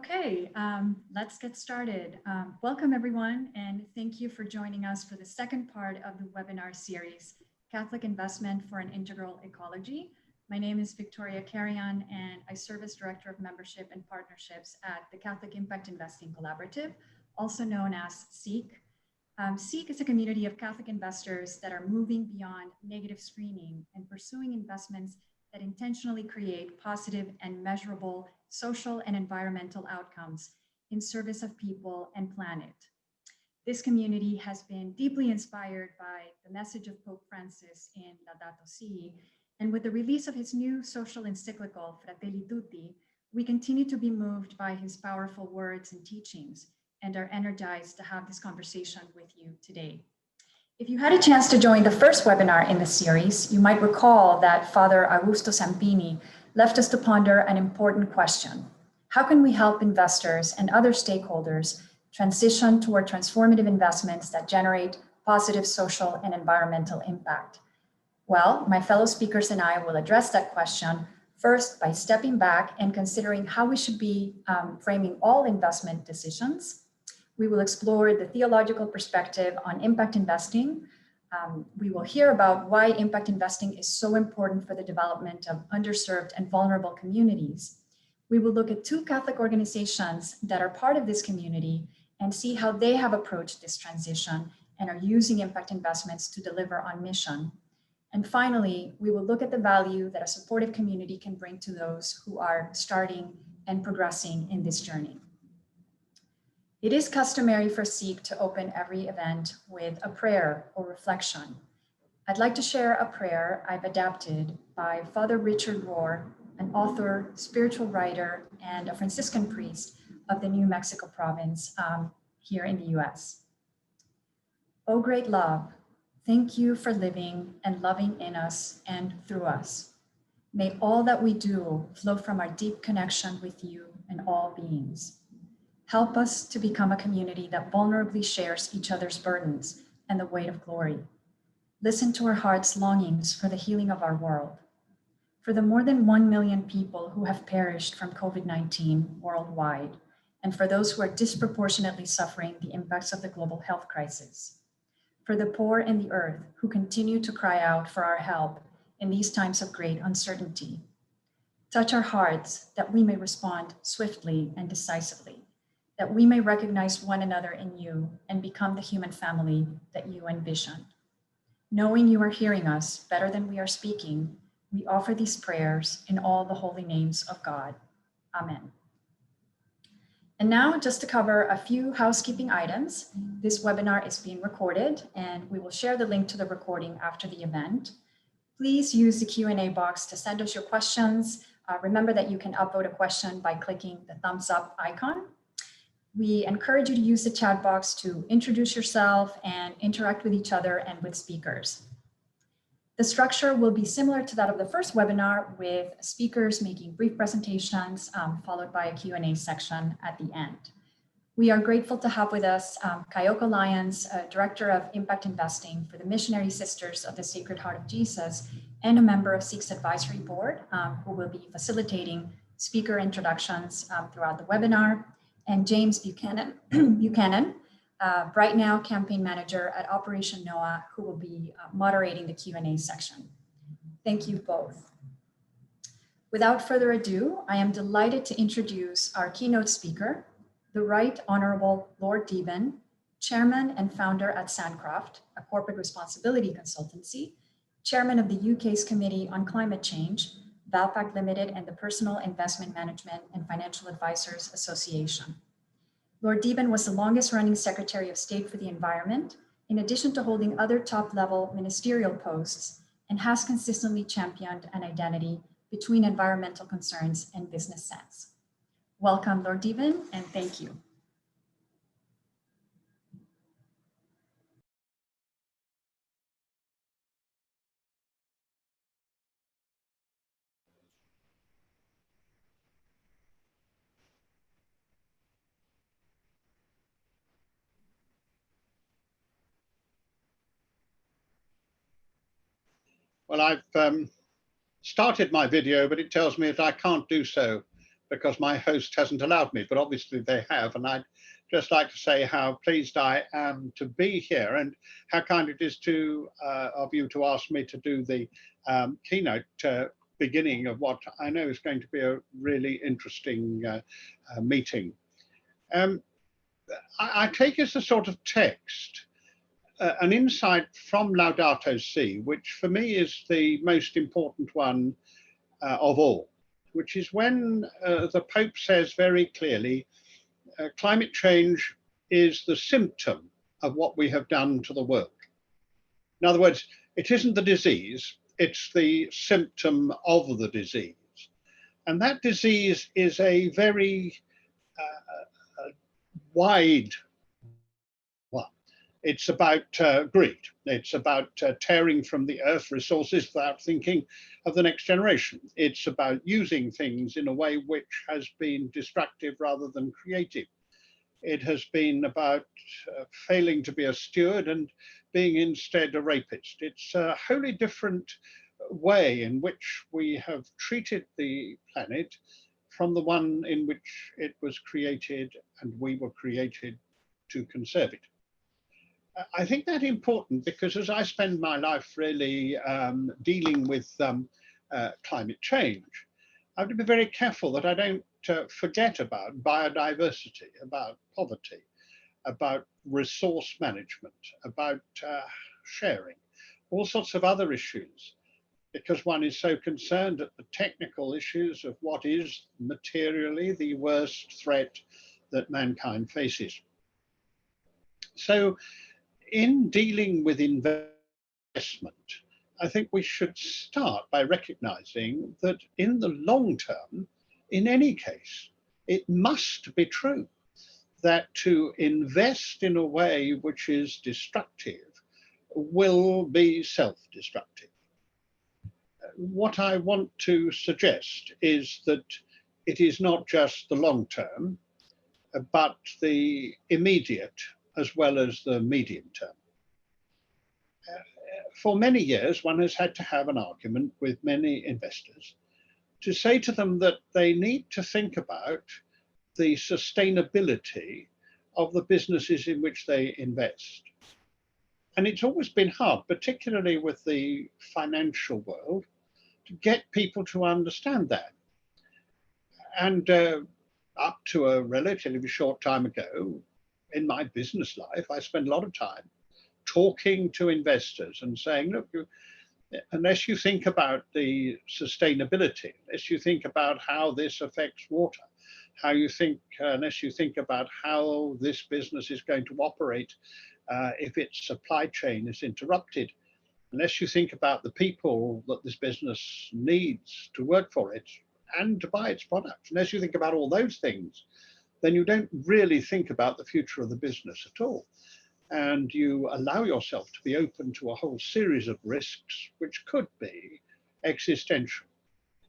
Okay, let's get started. Welcome everyone, and thank you for joining us for the second part of the webinar series, Catholic Investment for an Integral Ecology. My name is Victoria Carrion, and I serve as Director of Membership and Partnerships at the Catholic Impact Investing Collaborative, also known as CIIC. CIIC is a community of Catholic investors that are moving beyond negative screening and pursuing investments that intentionally create positive and measurable social and environmental outcomes in service of people and planet. This community has been deeply inspired by the message of Pope Francis in Laudato Si, and with the release of his new social encyclical, Fratelli Tutti, we continue to be moved by his powerful words and teachings and are energized to have this conversation with you today. If you had a chance to join the first webinar in the series, you might recall that Father Augusto Sampini left us to ponder an important question. How can we help investors and other stakeholders transition toward transformative investments that generate positive social and environmental impact? Well, my fellow speakers and I will address that question first by stepping back and considering how we should be framing all investment decisions. We will explore the theological perspective on impact investing. We will hear about why impact investing is so important for the development of underserved and vulnerable communities. We will look at two Catholic organizations that are part of this community and see how they have approached this transition and are using impact investments to deliver on mission. And finally, we will look at the value that a supportive community can bring to those who are starting and progressing in this journey. It is customary for CIIC to open every event with a prayer or reflection. I'd like to share a prayer I've adapted by Father Richard Rohr, an author, spiritual writer, and a Franciscan priest of the New Mexico province here in the US. O great love, thank you for living and loving in us and through us. May all that we do flow from our deep connection with you and all beings. Help us to become a community that vulnerably shares each other's burdens and the weight of glory. Listen to our hearts' longings for the healing of our world. For the more than 1 million people who have perished from COVID-19 worldwide, and for those who are disproportionately suffering the impacts of the global health crisis. For the poor in the earth who continue to cry out for our help in these times of great uncertainty. Touch our hearts that we may respond swiftly and decisively, that we may recognize one another in you and become the human family that you envision. Knowing you are hearing us better than we are speaking, we offer these prayers in all the holy names of God. Amen. And now, just to cover a few housekeeping items, this webinar is being recorded and we will share the link to the recording after the event. Please use the Q&A box to send us your questions. Remember that you can upvote a question by clicking the thumbs up icon. We encourage you to use the chat box to introduce yourself and interact with each other and with speakers. The structure will be similar to that of the first webinar, with speakers making brief presentations, followed by a Q&A section at the end. We are grateful to have with us Kayoko Lyons, Director of Impact Investing for the Missionary Sisters of the Sacred Heart of Jesus, and a member of CIIC's Advisory Board, who will be facilitating speaker introductions throughout the webinar. And James Buchanan, Right Now Campaign Manager at Operation NOAA, who will be moderating the Q&A section. Thank you both. Without further ado, I am delighted to introduce our keynote speaker, the Right Honorable Lord Deben, Chairman and Founder at Sandcroft, a corporate responsibility consultancy, Chairman of the UK's Committee on Climate Change, Valpac Limited, and the Personal Investment Management and Financial Advisors Association. Lord Deben was the longest running Secretary of State for the Environment, in addition to holding other top-level ministerial posts, and has consistently championed an identity between environmental concerns and business sense. Welcome, Lord Deben, and thank you. Well, I've started my video, but it tells me that I can't do so. because my host hasn't allowed me, but obviously they have. And I'd just like to say how pleased I am to be here and how kind it is of you to ask me to do the keynote beginning of what I know is going to be a really interesting meeting. I take as a sort of text an insight from Laudato Si, which for me is the most important one of all, which is when the Pope says very clearly, climate change is the symptom of what we have done to the world. In other words, it isn't the disease, it's the symptom of the disease. And that disease is a very wide one. It's about greed. It's about tearing from the earth resources without thinking of the next generation. It's about using things in a way which has been destructive rather than creative. It has been about failing to be a steward and being instead a rapist. It's a wholly different way in which we have treated the planet from the one in which it was created and we were created to conserve it. I think that important because as I spend my life really dealing with climate change, I have to be very careful that I don't forget about biodiversity, about poverty, about resource management, about sharing, all sorts of other issues, because one is so concerned at the technical issues of what is materially the worst threat that mankind faces. So in dealing with investment, I think we should start by recognizing that in the long term, in any case, it must be true that to invest in a way which is destructive will be self-destructive. What I want to suggest is that it is not just the long term, but the immediate as well as the medium term. For many years, one has had to have an argument with many investors to say to them that they need to think about the sustainability of the businesses in which they invest. And it's always been hard, particularly with the financial world, to get people to understand that. And up to a relatively short time ago, in my business life, I spent a lot of time talking to investors and saying, look, unless you think about the sustainability, unless you think about how this affects water, unless you think about how this business is going to operate if its supply chain is interrupted, unless you think about the people that this business needs to work for it and to buy its products, unless you think about all those things, then you don't really think about the future of the business at all. And you allow yourself to be open to a whole series of risks which could be existential.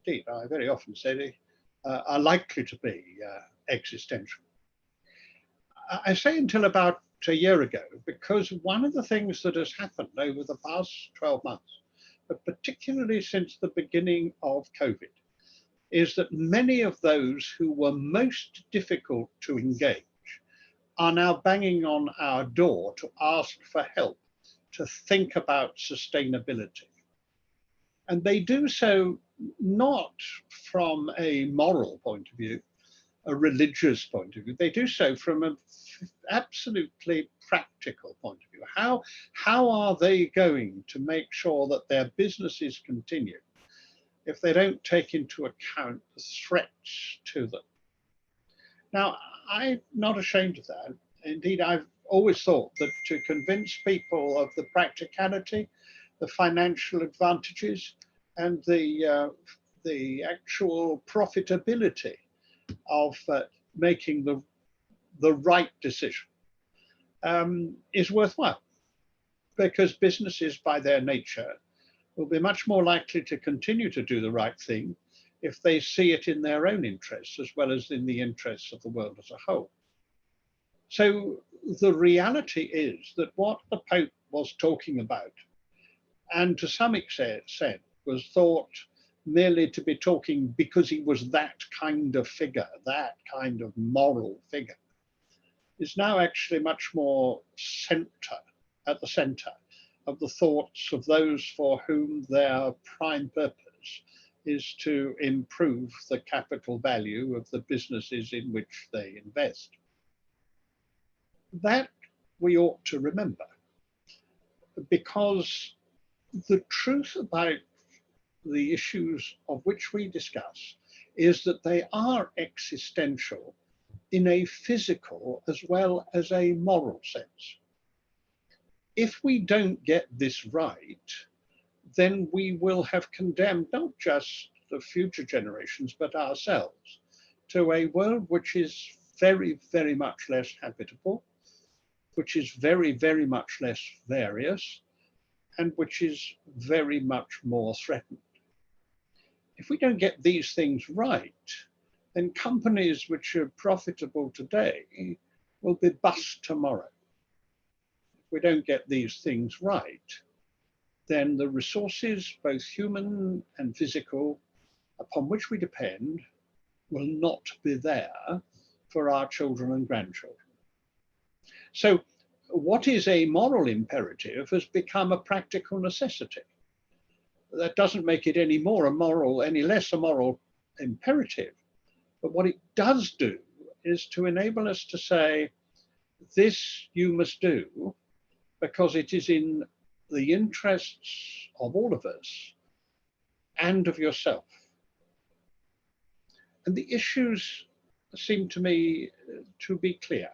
Indeed, I very often say they are likely to be existential. I say until about a year ago, because one of the things that has happened over the past 12 months, but particularly since the beginning of COVID, is that many of those who were most difficult to engage are now banging on our door to ask for help, to think about sustainability. And they do so not from a moral point of view, a religious point of view. They do so from an absolutely practical point of view. How are they going to make sure that their businesses continue if they don't take into account the threats to them? Now, I'm not ashamed of that. Indeed, I've always thought that to convince people of the practicality, the financial advantages, and the actual profitability of making the right decision is worthwhile, because businesses by their nature will be much more likely to continue to do the right thing if they see it in their own interests as well as in the interests of the world as a whole. So the reality is that what the Pope was talking about, and to some extent was thought merely to be talking because he was that kind of figure, that kind of moral figure, is now actually much more at the center of the thoughts of those for whom their prime purpose is to improve the capital value of the businesses in which they invest. That we ought to remember, because the truth about the issues of which we discuss is that they are existential in a physical as well as a moral sense. If we don't get this right, then we will have condemned not just the future generations, but ourselves to a world which is very, very much less habitable, which is very, very much less various, and which is very much more threatened. If we don't get these things right, then companies which are profitable today will be bust tomorrow. If we don't get these things right, then the resources, both human and physical, upon which we depend, will not be there for our children and grandchildren. So what is a moral imperative has become a practical necessity. That doesn't make it any less a moral imperative. But what it does do is to enable us to say, this you must do because it is in the interests of all of us and of yourself. And the issues seem to me to be clear.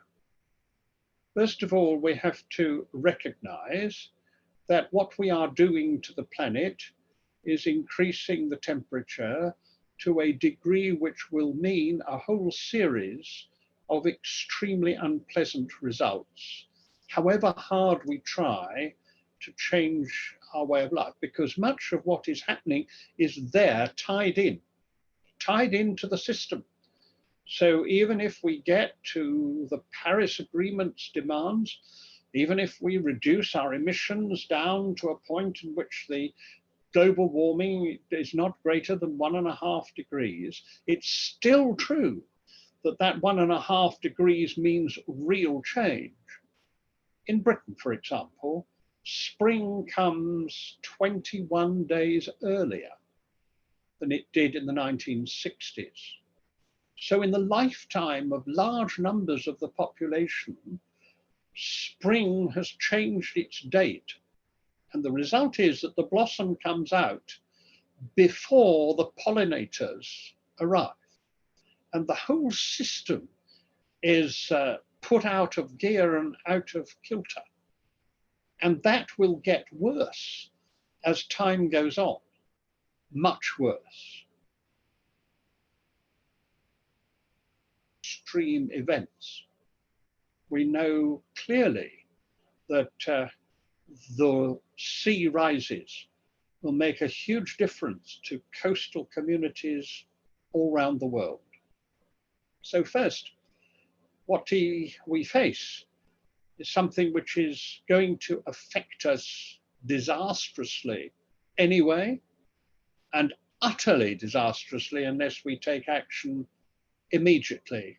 First of all, we have to recognize that what we are doing to the planet is increasing the temperature to a degree which will mean a whole series of extremely unpleasant results, however hard we try to change our way of life, because much of what is happening is there tied into the system. So even if we get to the Paris Agreement's demands, even if we reduce our emissions down to a point in which the global warming is not greater than 1.5 degrees, it's still true that that 1.5 degrees means real change. In Britain, for example, spring comes 21 days earlier than it did in the 1960s. So in the lifetime of large numbers of the population, spring has changed its date. And the result is that the blossom comes out before the pollinators arrive. And the whole system is put out of gear and out of kilter. And that will get worse as time goes on, much worse. Extreme events. We know clearly that the sea rises will make a huge difference to coastal communities all around the world. So first, what we face is something which is going to affect us disastrously anyway, and utterly disastrously unless we take action immediately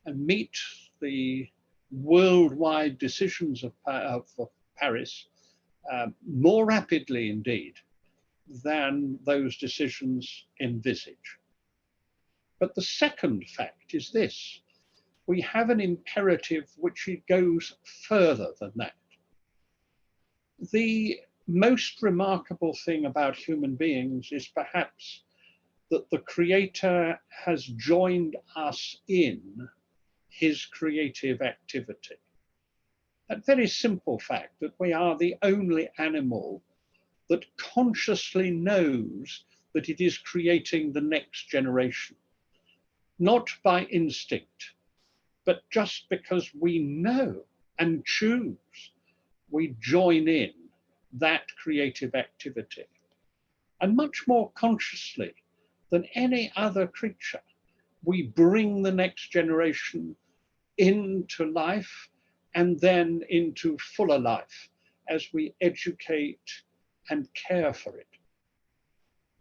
and meet the worldwide decisions of Paris more rapidly indeed than those decisions envisage. But the second fact is this: we have an imperative which goes further than that. The most remarkable thing about human beings is perhaps that the Creator has joined us in his creative activity. That very simple fact that we are the only animal that consciously knows that it is creating the next generation, not by instinct, but just because we know and choose, we join in that creative activity. And much more consciously than any other creature, we bring the next generation into life and then into fuller life as we educate and care for it.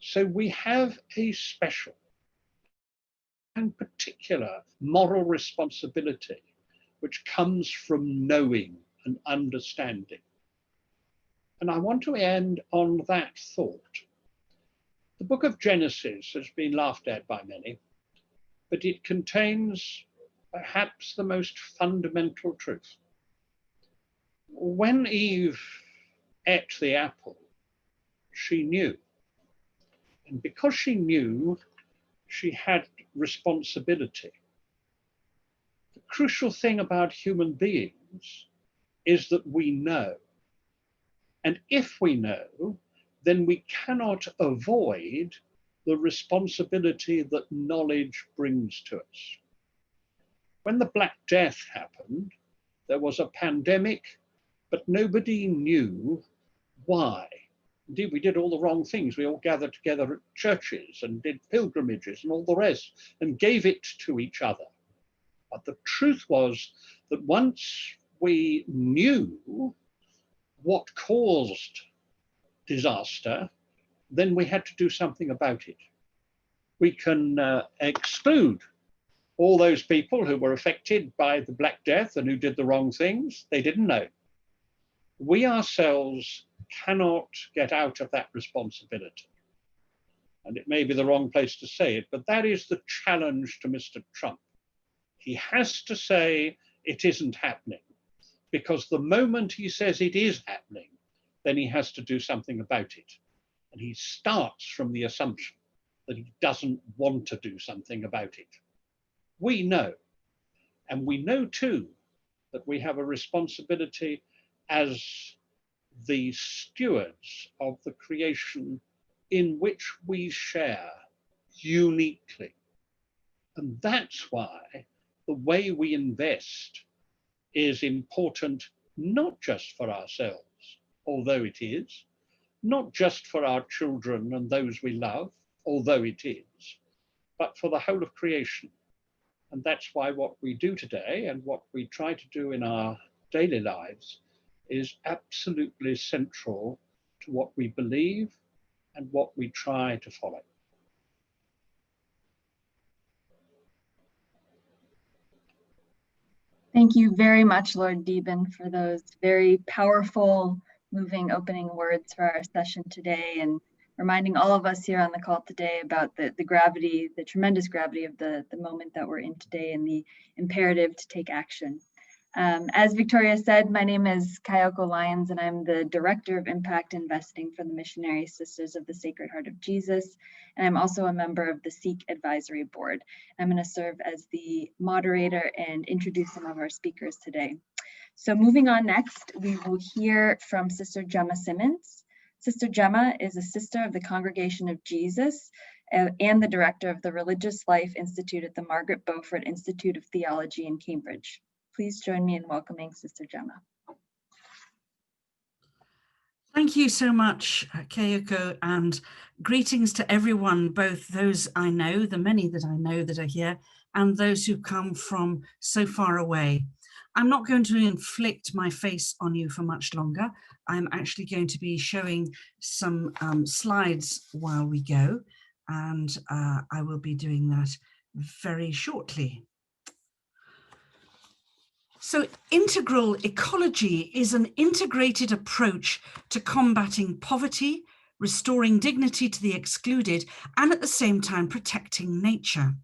So we have a special and particular moral responsibility which comes from knowing and understanding. And I want to end on that thought. The book of Genesis has been laughed at by many, but it contains perhaps the most fundamental truth. When Eve ate the apple, she knew. And because she knew, she had responsibility. The crucial thing about human beings is that we know. And if we know, then we cannot avoid the responsibility that knowledge brings to us. When the Black Death happened, there was a pandemic, but nobody knew why. Indeed, we did all the wrong things. We all gathered together at churches and did pilgrimages and all the rest and gave it to each other. But the truth was that once we knew what caused disaster, then we had to do something about it. We can exclude all those people who were affected by the Black Death and who did the wrong things. They didn't know. We ourselves cannot get out of that responsibility. And it may be the wrong place to say it, but that is the challenge to Mr. Trump. He has to say it isn't happening, because the moment he says it is happening, then he has to do something about it. And he starts from the assumption that he doesn't want to do something about it. We know, and we know too that we have a responsibility as the stewards of the creation in which we share uniquely. And that's why the way we invest is important, not just for ourselves, although it is, not just for our children and those we love, although it is, but for the whole of creation. And that's why what we do today and what we try to do in our daily lives is absolutely central to what we believe and what we try to follow. Thank you very much, Lord Deben, for those very powerful, moving opening words for our session today, and reminding all of us here on the call today about the gravity, the tremendous gravity of the moment that we're in today and the imperative to take action. As Victoria said, my name is Kayoko Lyons, and I'm the Director of Impact Investing for the Missionary Sisters of the Sacred Heart of Jesus. And I'm also a member of the CIIC Advisory Board. I'm going to serve as the moderator and introduce some of our speakers today. So moving on next, we will hear from Sister Gemma Simmonds. Sister Gemma is a sister of the Congregation of Jesus and the director of the Religious Life Institute at the Margaret Beaufort Institute of Theology in Cambridge. Please join me in welcoming Sister Gemma. Thank you so much, Kayoko, and greetings to everyone, both those I know, the many that I know that are here, and those who come from so far away. I'm not going to inflict my face on you for much longer. I'm actually going to be showing some slides while we go, and I will be doing that very shortly. So integral ecology is an integrated approach to combating poverty, restoring dignity to the excluded, and at the same time protecting nature.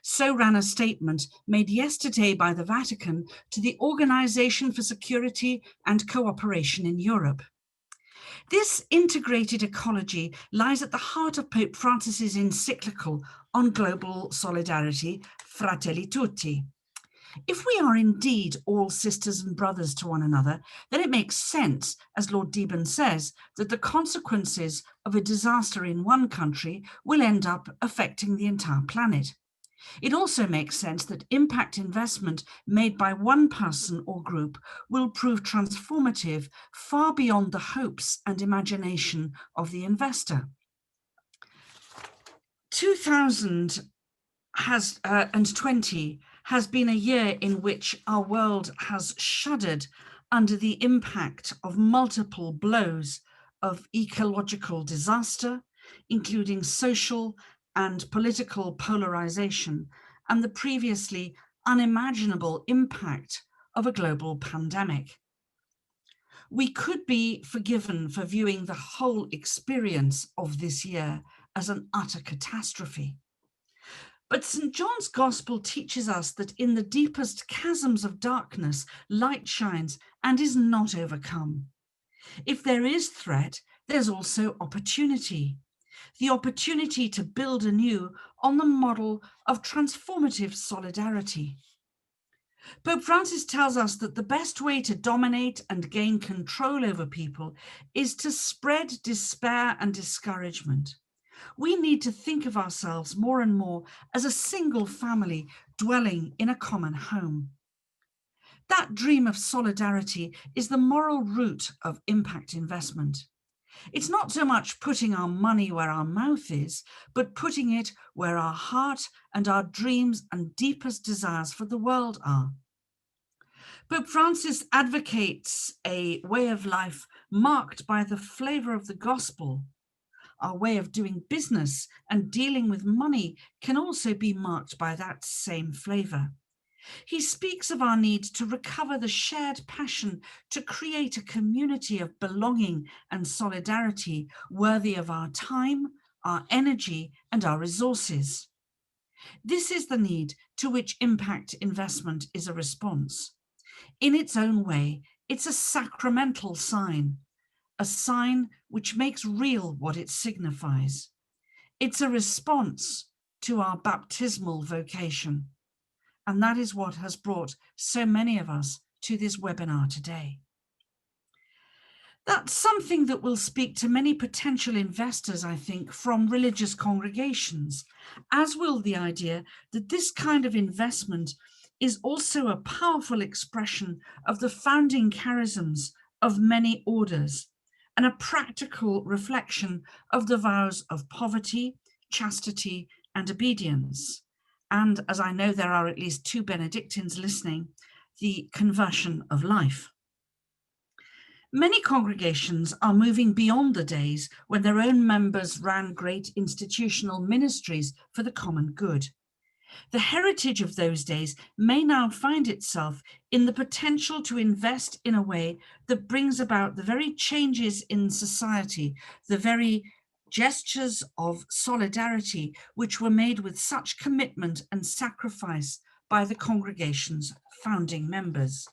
So ran a statement made yesterday by the Vatican to the Organization for Security and Cooperation in Europe. This integrated ecology lies at the heart of Pope Francis's encyclical on global solidarity, Fratelli Tutti. If we are indeed all sisters and brothers to one another, then it makes sense, as Lord Deben says, that the consequences of a disaster in one country will end up affecting the entire planet. It also makes sense that impact investment made by one person or group will prove transformative far beyond the hopes and imagination of the investor. 2020 has been a year in which our world has shuddered under the impact of multiple blows of ecological disaster, including social and political polarization and the previously unimaginable impact of a global pandemic. We could be forgiven for viewing the whole experience of this year as an utter catastrophe. But St. John's Gospel teaches us that in the deepest chasms of darkness, light shines and is not overcome. If there is threat, there's also opportunity. The opportunity to build anew on the model of transformative solidarity. Pope Francis tells us that the best way to dominate and gain control over people is to spread despair and discouragement. We need to think of ourselves more and more as a single family dwelling in a common home. That dream of solidarity is the moral root of impact investment. It's not so much putting our money where our mouth is, but putting it where our heart and our dreams and deepest desires for the world are. Pope Francis advocates a way of life marked by the flavor of the gospel. Our way of doing business and dealing with money can also be marked by that same flavor. He speaks of our need to recover the shared passion to create a community of belonging and solidarity worthy of our time, our energy, and our resources. This is the need to which impact investment is a response. In its own way, it's a sacramental sign, a sign which makes real what it signifies. It's a response to our baptismal vocation. And that is what has brought so many of us to this webinar today. That's something that will speak to many potential investors, I think, from religious congregations, as will the idea that this kind of investment is also a powerful expression of the founding charisms of many orders and a practical reflection of the vows of poverty, chastity, and obedience. And as I know there are at least 2 Benedictines listening, the conversion of life. Many congregations are moving beyond the days when their own members ran great institutional ministries for the common good. The heritage of those days may now find itself in the potential to invest in a way that brings about the very changes in society, the very gestures of solidarity which were made with such commitment and sacrifice by the congregation's founding members.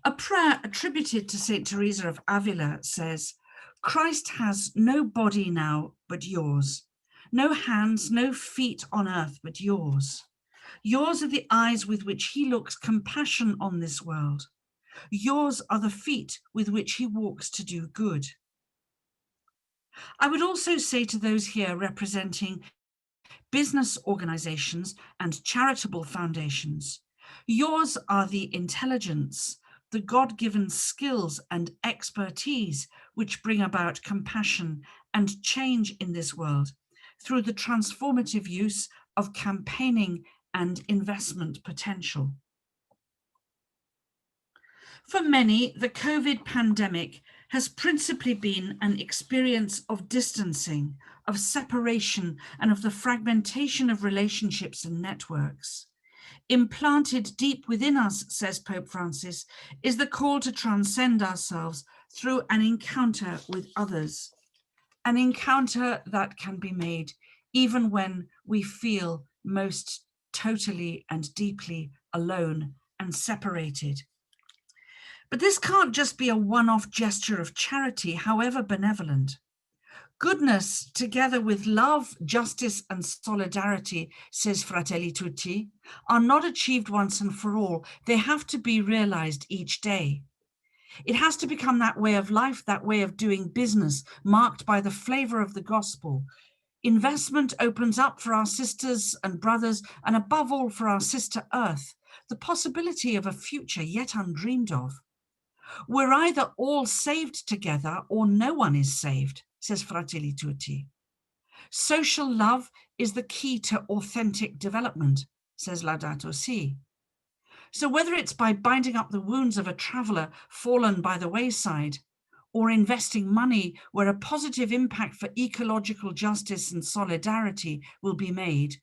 A prayer attributed to Saint Teresa of Avila says, "Christ has no body now but yours, no hands, no feet on earth but yours. Yours are the eyes with which he looks compassion on this world. Yours are the feet with which he walks to do good." I would also say to those here representing business organizations and charitable foundations, yours are the intelligence, the God-given skills and expertise which bring about compassion and change in this world through the transformative use of campaigning and investment potential. For many, the COVID pandemic has principally been an experience of distancing, of separation, and of the fragmentation of relationships and networks. Implanted deep within us, says Pope Francis, is the call to transcend ourselves through an encounter with others, an encounter that can be made even when we feel most totally and deeply alone and separated. But this can't just be a one-off gesture of charity, however benevolent. Goodness, together with love, justice, and solidarity, says Fratelli Tutti, are not achieved once and for all. They have to be realized each day. It has to become that way of life, that way of doing business, marked by the flavor of the gospel. Investment opens up for our sisters and brothers, and above all for our sister Earth, the possibility of a future yet undreamed of. We're either all saved together or no one is saved, says Fratelli Tutti. Social love is the key to authentic development, says Laudato Si. So whether it's by binding up the wounds of a traveler fallen by the wayside, or investing money where a positive impact for ecological justice and solidarity will be made.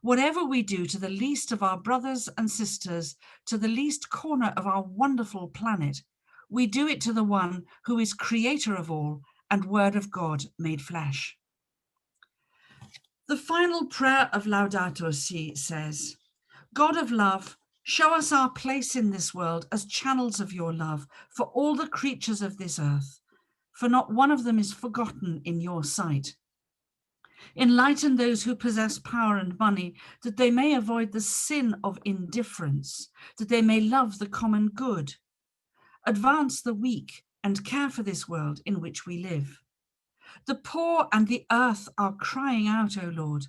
Whatever we do to the least of our brothers and sisters, to the least corner of our wonderful planet, we do it to the one who is creator of all and Word of God made flesh. The final prayer of Laudato Si says, God of love, show us our place in this world as channels of your love for all the creatures of this earth, for not one of them is forgotten in your sight. Enlighten those who possess power and money, that they may avoid the sin of indifference, that they may love the common good. Advance the weak and care for this world in which we live. The poor and the earth are crying out, O Lord.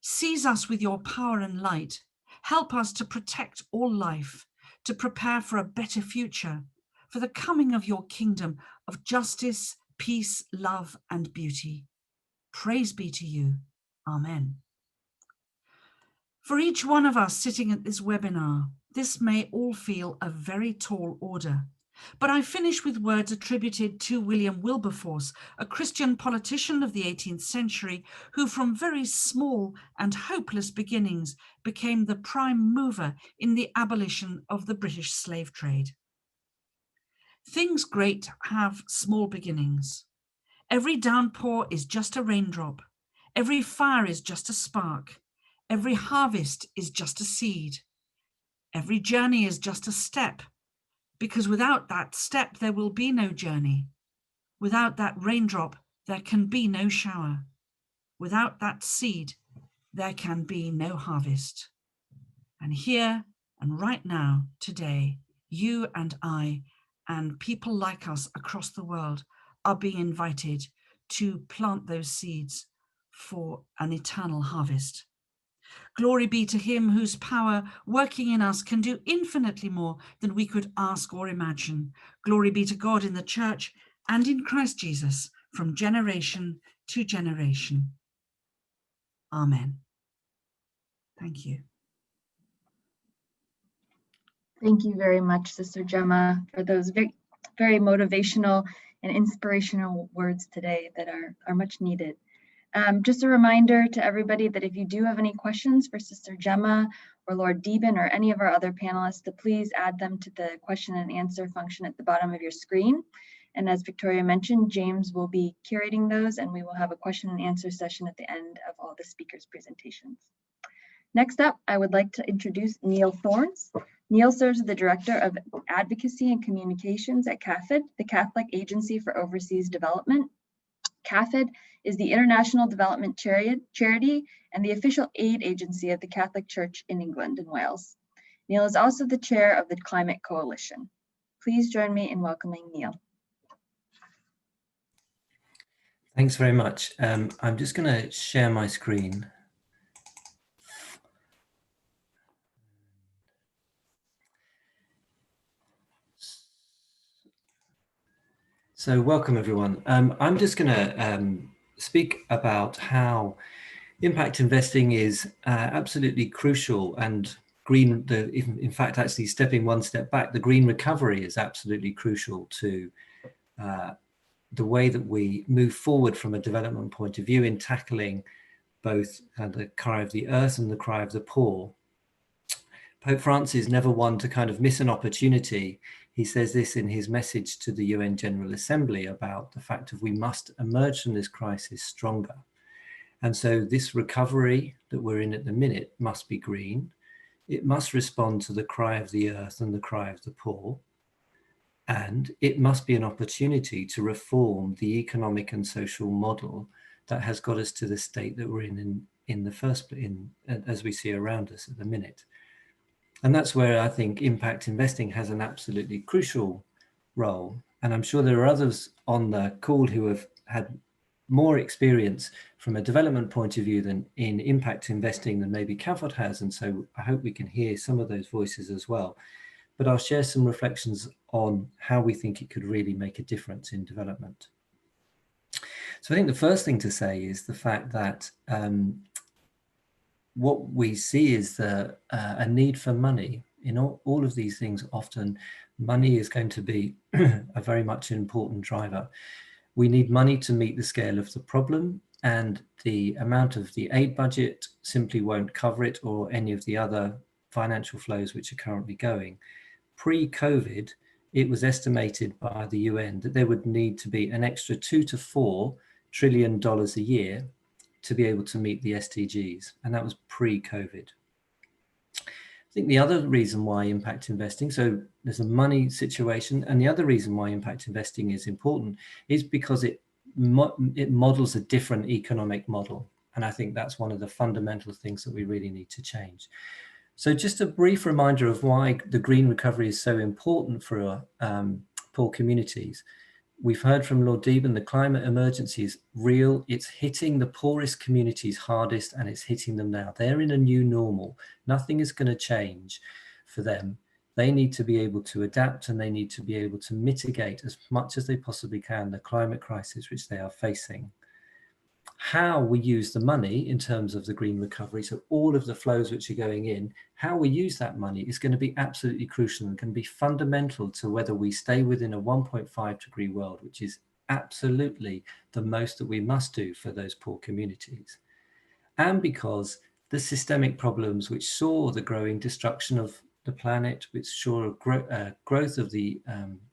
Seize us with your power and light. Help us to protect all life, to prepare for a better future, for the coming of your kingdom of justice, peace, love, and beauty. Praise be to you. Amen. For each one of us sitting at this webinar, this may all feel a very tall order, but I finish with words attributed to William Wilberforce, a Christian politician of the 18th century, who from very small and hopeless beginnings became the prime mover in the abolition of the British slave trade. Things great have small beginnings. Every downpour is just a raindrop. Every fire is just a spark. Every harvest is just a seed. Every journey is just a step, because without that step, there will be no journey. Without that raindrop, there can be no shower. Without that seed, there can be no harvest. And here and right now, today, you and I and people like us across the world are being invited to plant those seeds for an eternal harvest. Glory be to him whose power working in us can do infinitely more than we could ask or imagine. Glory be to God in the church and in Christ Jesus from generation to generation. Amen. Thank you. Thank you very much, Sister Gemma, for those very, very motivational and inspirational words today that are much needed. Just a reminder to everybody that if you do have any questions for Sister Gemma or Lord Deben or any of our other panelists, to please add them to the question and answer function at the bottom of your screen. And as Victoria mentioned, James will be curating those, and we will have a question and answer session at the end of all the speakers' presentations. Next up, I would like to introduce Neil Thorns. Neil serves as the Director of Advocacy and Communications at CAFOD, the Catholic Agency for Overseas Development. CAFOD is the international development charity and the official aid agency of the Catholic Church in England and Wales. Neil is also the chair of the Climate Coalition. Please join me in welcoming Neil. Thanks very much. I'm just going to share my screen. So welcome everyone. I'm just going to speak about how impact investing is absolutely crucial, and green, in fact, actually stepping one step back, the green recovery is absolutely crucial to the way that we move forward from a development point of view in tackling both the cry of the earth and the cry of the poor. Pope Francis never one to kind of miss an opportunity. He says this in his message to the UN General Assembly about the fact that we must emerge from this crisis stronger. And so this recovery that we're in at the minute must be green. It must respond to the cry of the earth and the cry of the poor. And it must be an opportunity to reform the economic and social model that has got us to the state that we're in the first place, as we see around us at the minute. And that's where I think impact investing has an absolutely crucial role. And I'm sure there are others on the call who have had more experience from a development point of view than in impact investing than maybe CAFOD has. And so I hope we can hear some of those voices as well. But I'll share some reflections on how we think it could really make a difference in development. So I think the first thing to say is the fact that what we see is a need for money. In all of these things, often money is going to be a very much important driver. We need money to meet the scale of the problem, and the amount of the aid budget simply won't cover it, or any of the other financial flows which are currently going. Pre-COVID, it was estimated by the UN that there would need to be an extra $2 to $4 trillion a year to be able to meet the SDGs, and that was pre-COVID. I think the other reason why impact investing, so there's a money situation, and the other reason why impact investing is important is because it models a different economic model. And I think that's one of the fundamental things that we really need to change. So just a brief reminder of why the green recovery is so important for poor communities. We've heard from Lord Deben, the climate emergency is real. It's hitting the poorest communities hardest, and it's hitting them now. They're in a new normal. Nothing is going to change for them. They need to be able to adapt, and they need to be able to mitigate as much as they possibly can the climate crisis which they are facing. How we use the money in terms of the green recovery, so all of the flows which are going in, how we use that money is going to be absolutely crucial and can be fundamental to whether we stay within a 1.5 degree world, which is absolutely the most that we must do for those poor communities. And because the systemic problems which saw the growing destruction of the planet, which saw a growth of the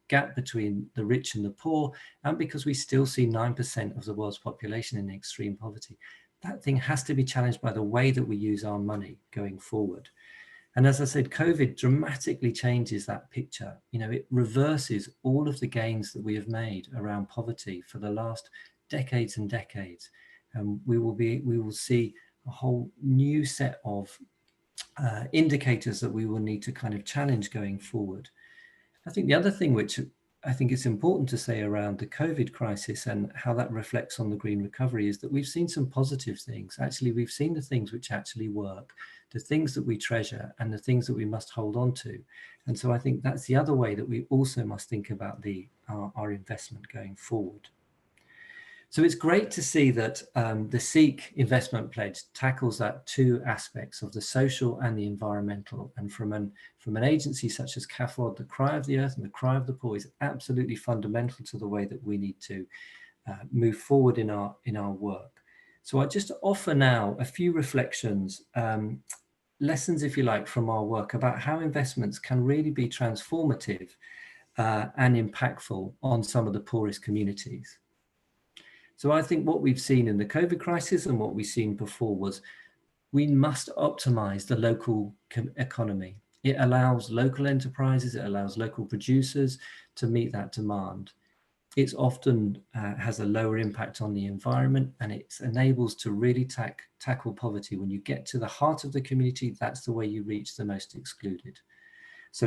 gap between the rich and the poor, and because we still see 9% of the world's population in extreme poverty, that thing has to be challenged by the way that we use our money going forward. And as I said, COVID dramatically changes that picture. You know, it reverses all of the gains that we have made around poverty for the last decades and decades. And we will see a whole new set of indicators that we will need to kind of challenge going forward. I think the other thing which I think it's important to say around the COVID crisis and how that reflects on the green recovery is that we've seen some positive things. Actually, we've seen the things which actually work, the things that we treasure, and the things that we must hold on to. And so I think that's the other way that we also must think about our investment going forward. So it's great to see that the CIIC investment pledge tackles that two aspects of the social and the environmental. And from an agency such as CAFOD, the cry of the earth and the cry of the poor is absolutely fundamental to the way that we need to move forward in our work. So I just offer now a few reflections, lessons, if you like, from our work about how investments can really be transformative and impactful on some of the poorest communities. So I think what we've seen in the COVID crisis and what we've seen before was we must optimize the local economy. It allows local enterprises, it allows local producers to meet that demand. It's often has a lower impact on the environment, and it enables to really tackle poverty. When you get to the heart of the community, that's the way you reach the most excluded. So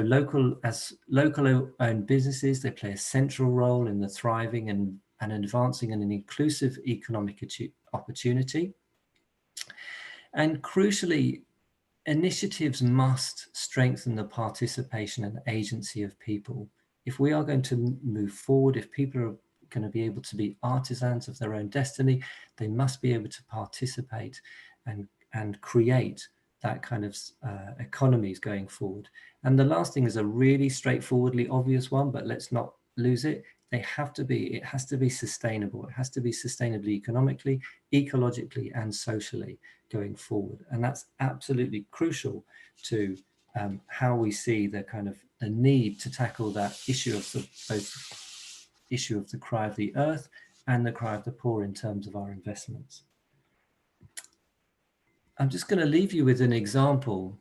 as local owned businesses, they play a central role in the thriving and advancing an inclusive economic opportunity. And crucially, initiatives must strengthen the participation and agency of people. If we are going to move forward, if people are going to be able to be artisans of their own destiny, they must be able to participate and create that kind of economies going forward. And the last thing is a really straightforwardly obvious one, but let's not lose it. It has to be sustainable. It has to be sustainably economically, ecologically, and socially going forward. And that's absolutely crucial to how we see the need to tackle that issue of the cry of the earth and the cry of the poor in terms of our investments. I'm just going to leave you with an example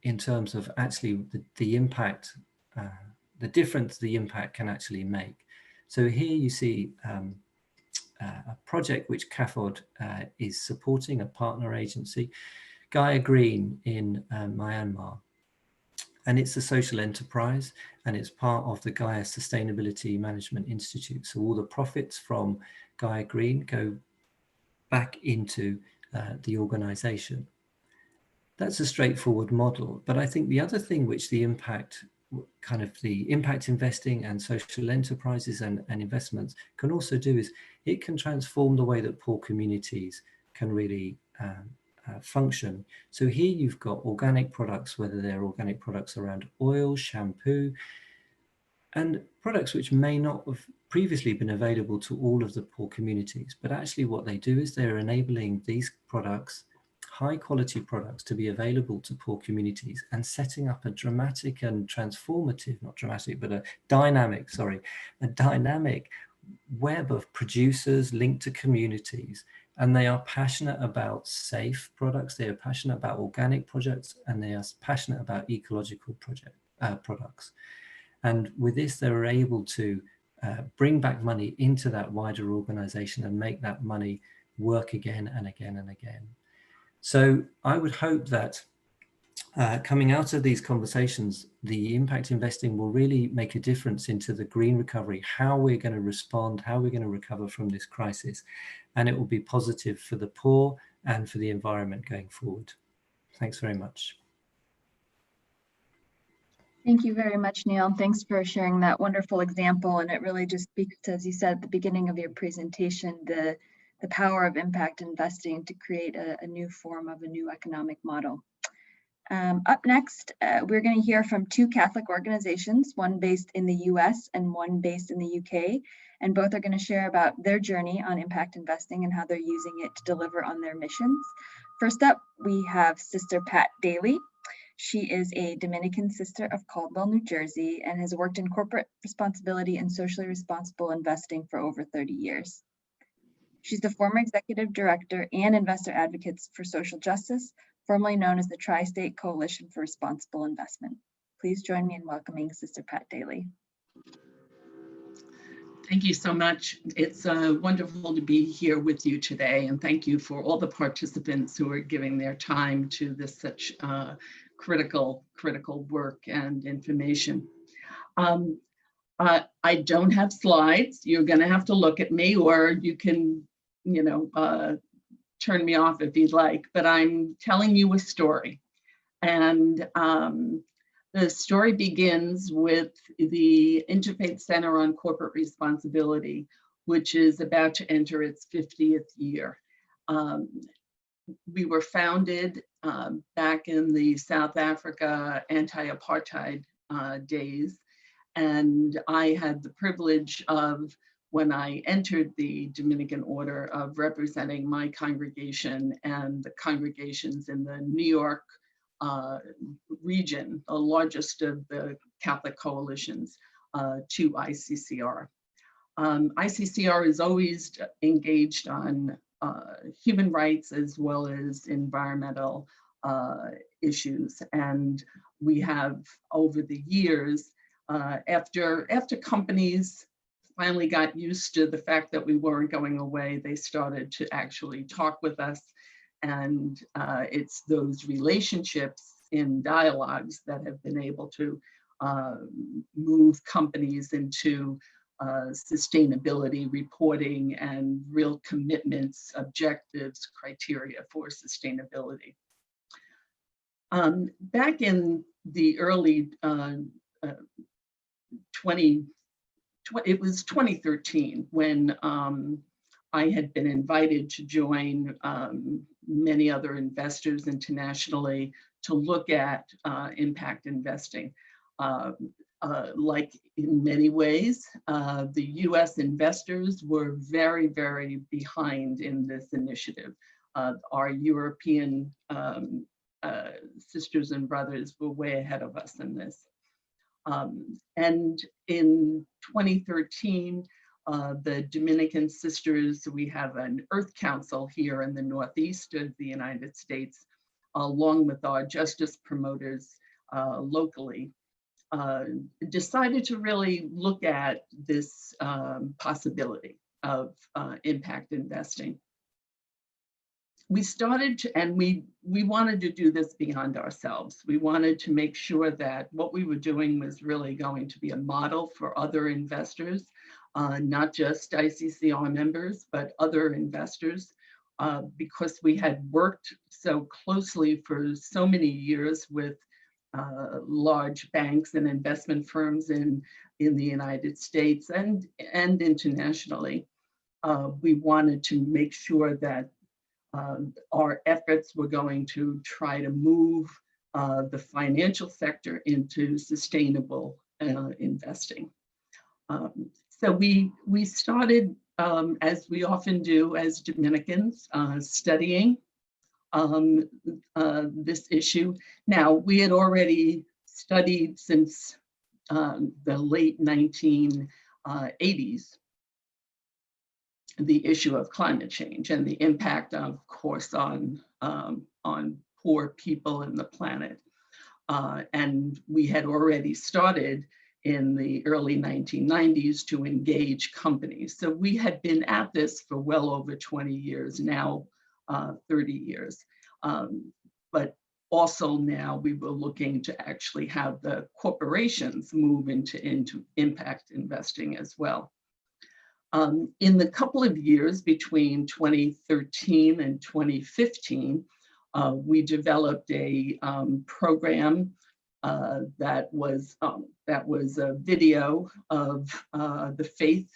in terms of actually the impact, the difference the impact can actually make. So here you see a project which CAFOD is supporting, a partner agency, Gaia Green in Myanmar. And it's a social enterprise, and it's part of the Gaia Sustainability Management Institute. So all the profits from Gaia Green go back into the organization. That's a straightforward model. But I think the other thing which the impact investing and social enterprises and investments can also do is it can transform the way that poor communities can really function. So here you've got organic products, whether they're organic products around oil, shampoo, and products which may not have previously been available to all of the poor communities. But actually what they do is they're enabling these products, high quality products, to be available to poor communities, and setting up a dramatic and transformative, not dramatic, but a dynamic web of producers linked to communities. And they are passionate about safe products, they are passionate about organic projects, and they are passionate about ecological products. And with this, they were able to bring back money into that wider organization and make that money work again and again and again. So I would hope that coming out of these conversations, the impact investing will really make a difference into the green recovery, how we're going to respond, how we're going to recover from this crisis. And it will be positive for the poor and for the environment going forward. Thanks very much. Thank you very much, Neil. Thanks for sharing that wonderful example. And it really just speaks to, as you said at the beginning of your presentation, the power of impact investing to create a new form of a new economic model. Up next, we're going to hear from two Catholic organizations, one based in the US and one based in the UK, and both are going to share about their journey on impact investing and how they're using it to deliver on their missions. First up, we have Sister Pat Daly. She is a Dominican sister of Caldwell, New Jersey, and has worked in corporate responsibility and socially responsible investing for over 30 years. She's the former executive director and investor advocate for social justice, formerly known as the Tri-State Coalition for Responsible Investment. Please join me in welcoming Sister Pat Daly. Thank you so much. It's wonderful to be here with you today, and thank you for all the participants who are giving their time to this such critical work and information. I don't have slides. You're going to have to look at me, or you can, turn me off if you'd like, but I'm telling you a story. And the story begins with the Interfaith Center on Corporate Responsibility, which is about to enter its 50th year. We were founded back in the South Africa anti-apartheid days, and I had the privilege of, when I entered the Dominican order, of representing my congregation and the congregations in the New York region, the largest of the Catholic coalitions, to ICCR. ICCR is always engaged on human rights as well as environmental issues. And we have, over the years, after companies finally got used to the fact that we weren't going away, they started to actually talk with us. And it's those relationships in dialogues that have been able to move companies into sustainability reporting and real commitments, objectives, criteria for sustainability. Back in the early it was 2013 when I had been invited to join many other investors internationally to look at impact investing. Like in many ways, the US investors were very, very behind in this initiative. Our European sisters and brothers were way ahead of us in this. And in 2013, the Dominican sisters, we have an Earth Council here in the Northeast of the United States, along with our justice promoters locally, decided to really look at this possibility of impact investing. We started to, and we wanted to do this beyond ourselves. We wanted to make sure that what we were doing was really going to be a model for other investors, not just ICCR members, but other investors, because we had worked so closely for so many years with large banks and investment firms in the United States and internationally. We wanted to make sure that our efforts were going to try to move the financial sector into sustainable investing. So we started, as we often do as Dominicans, studying this issue. Now, we had already studied since the late 1980s the issue of climate change and the impact, of course, on poor people and the planet. And we had already started in the early 1990s to engage companies. So we had been at this for well over 20 years, now 30 years. But also now we were looking to actually have the corporations move into impact investing as well. In the couple of years between 2013 and 2015, we developed a program that was a video of the faith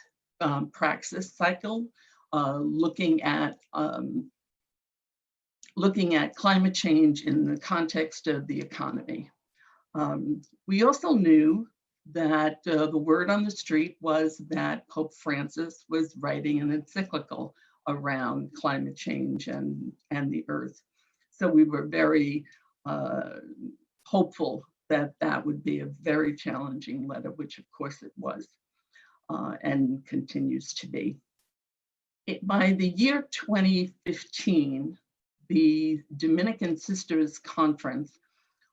praxis cycle, looking at climate change in the context of the economy. We also knew that the word on the street was that Pope Francis was writing an encyclical around climate change and the earth. So we were very hopeful that that would be a very challenging letter, which of course it was, and continues to be. By the year 2015, the Dominican Sisters Conference,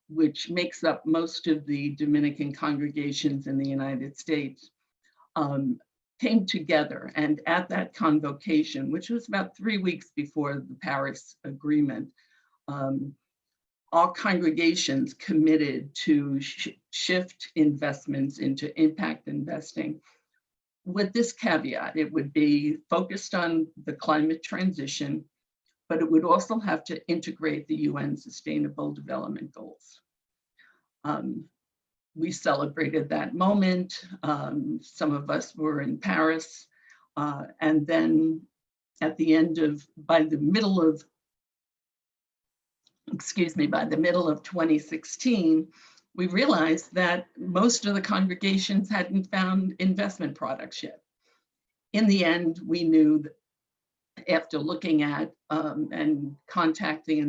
which makes up most of the Dominican congregations in the United States, came together. And at that convocation, which was about 3 weeks before the Paris Agreement, all congregations committed to shift investments into impact investing with this caveat: it would be focused on the climate transition, but it would also have to integrate the UN Sustainable Development Goals. We celebrated that moment. Some of us were in Paris, and then at the end of, by the middle of 2016, we realized that most of the congregations hadn't found investment products yet. In the end, we knew that after looking at and contacting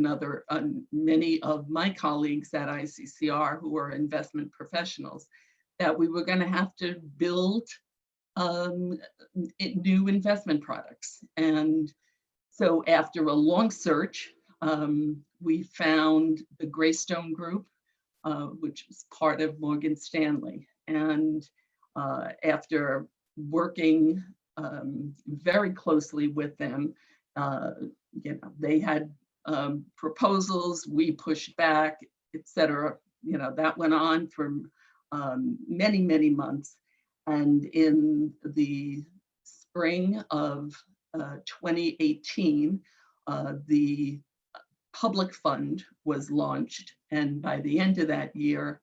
many of my colleagues at ICCR who are investment professionals, that we were going to have to build new investment products. And so after a long search, we found the Greystone Group, which was part of Morgan Stanley. And after working very closely with them, they had proposals, we pushed back, etc. That went on for many, many months. And in the spring of 2018, the public fund was launched. And by the end of that year,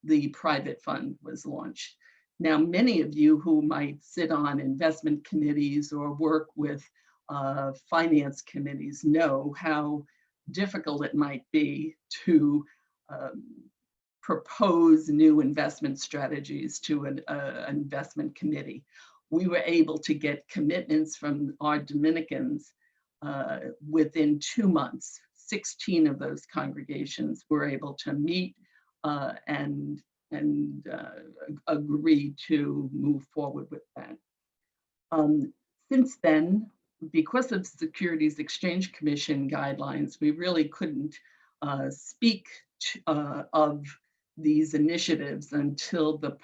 the private fund was launched. Now, many of you who might sit on investment committees or work with finance committees know how difficult it might be to propose new investment strategies to an investment committee. We were able to get commitments from our Dominicans within 2 months. 16 of those congregations were able to meet and agree to move forward with that. Since then, because of Securities Exchange Commission guidelines, we really couldn't speak of these initiatives until the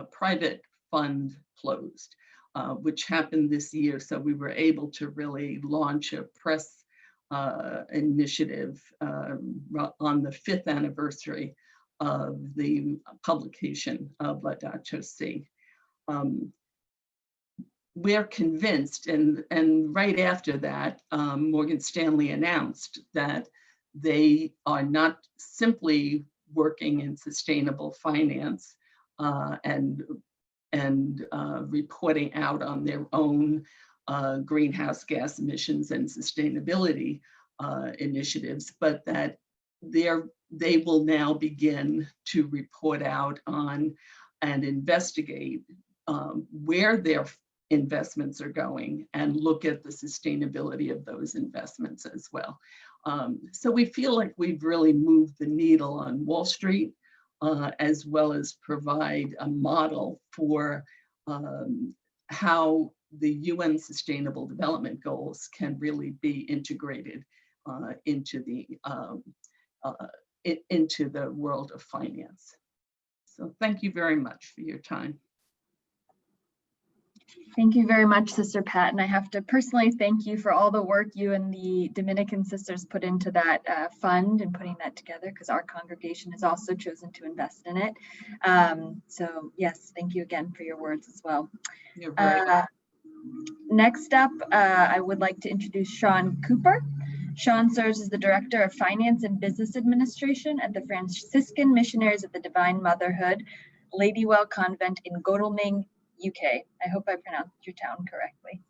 private fund closed, which happened this year. So we were able to really launch a press initiative on the 5th anniversary of the publication of Laudato Si. We're convinced, and right after that, Morgan Stanley announced that they are not simply working in sustainable finance and reporting out on their own greenhouse gas emissions and sustainability initiatives, but that they will now begin to report out on and investigate where their investments are going and look at the sustainability of those investments as well. So we feel like we've really moved the needle on Wall Street, as well as provide a model for how the UN Sustainable Development Goals can really be integrated into the world of finance. So thank you very much for your time. Thank you very much, Sister Pat. And I have to personally thank you for all the work you and the Dominican sisters put into that fund and putting that together, because our congregation has also chosen to invest in it. So yes, thank you again for your words as well. You're very welcome. Next up, I would like to introduce Sean Cooper. Sean serves as the Director of Finance and Business Administration at the Franciscan Missionaries of the Divine Motherhood, Ladywell Convent in Godalming, UK. I hope I pronounced your town correctly.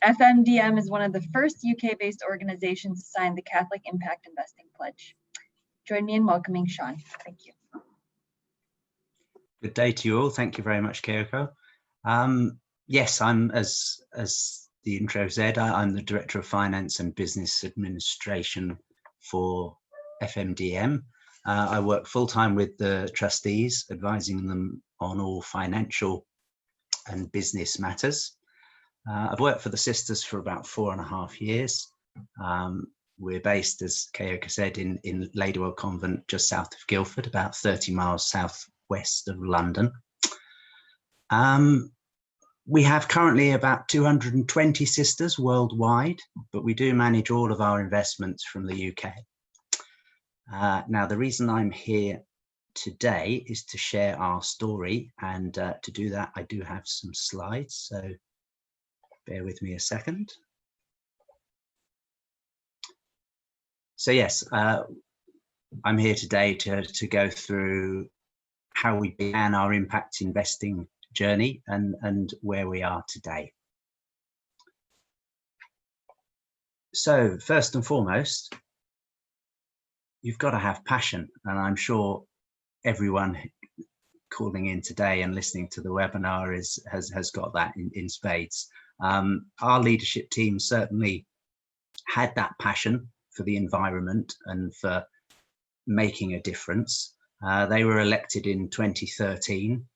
FMDM is one of the first UK-based organizations to sign the Catholic Impact Investing Pledge. Join me in welcoming Sean. Thank you. Good day to you all. Thank you very much, Keiko. Yes, I'm, as the intro said, I'm the Director of Finance and Business Administration for FMDM. I work full-time with the trustees, advising them on all financial and business matters. I've worked for the sisters for about 4.5 years. We're based, as Keiko said, in Ladywell Convent, just south of Guildford, about 30 miles southwest of London. We have currently about 220 sisters worldwide, but we do manage all of our investments from the UK. Now, the reason I'm here today is to share our story, and to do that, I do have some slides, so bear with me a second. So yes, I'm here today to go through how we began our impact investing journey and where we are today. So first and foremost, you've got to have passion, and I'm sure everyone calling in today and listening to the webinar has got that in spades. Our leadership team certainly had that passion for the environment and for making a difference. They were elected in 2013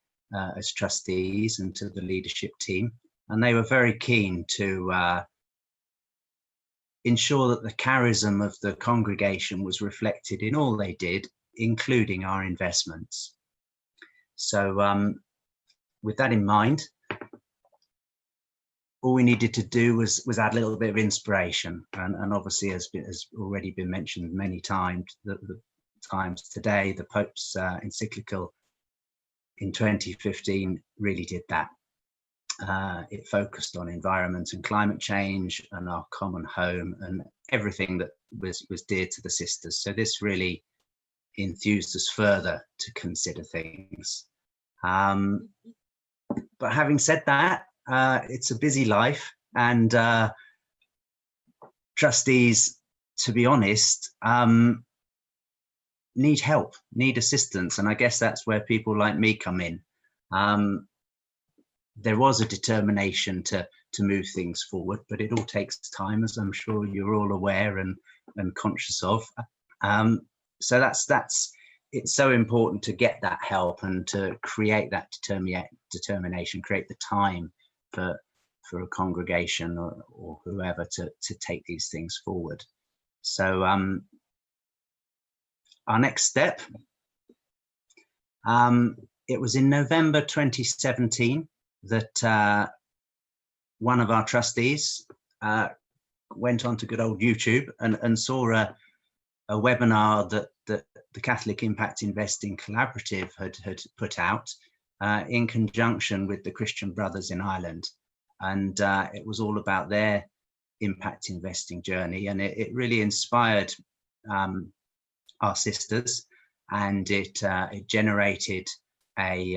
as trustees and to the leadership team, and they were very keen to ensure that the charism of the congregation was reflected in all they did, including our investments. So with that in mind, all we needed to do was add a little bit of inspiration, and obviously has already been mentioned many times, the times today, the Pope's encyclical in 2015 really did that. It focused on environment and climate change and our common home and everything that was dear to the sisters. So this really enthused us further to consider things. But having said that, it's a busy life, and trustees, to be honest, need help, need assistance, and I guess that's where people like me come in. There was a determination to move things forward, but it all takes time, as I'm sure you're all aware and conscious of. So that's it's so important to get that help and to create that determination, create the time for a congregation or whoever to take these things forward. So our next step, it was in November 2017 that one of our trustees went onto good old YouTube and saw a webinar that the Catholic Impact Investing Collaborative had put out in conjunction with the Christian Brothers in Ireland. And it was all about their impact investing journey. And it really inspired our sisters, and it generated a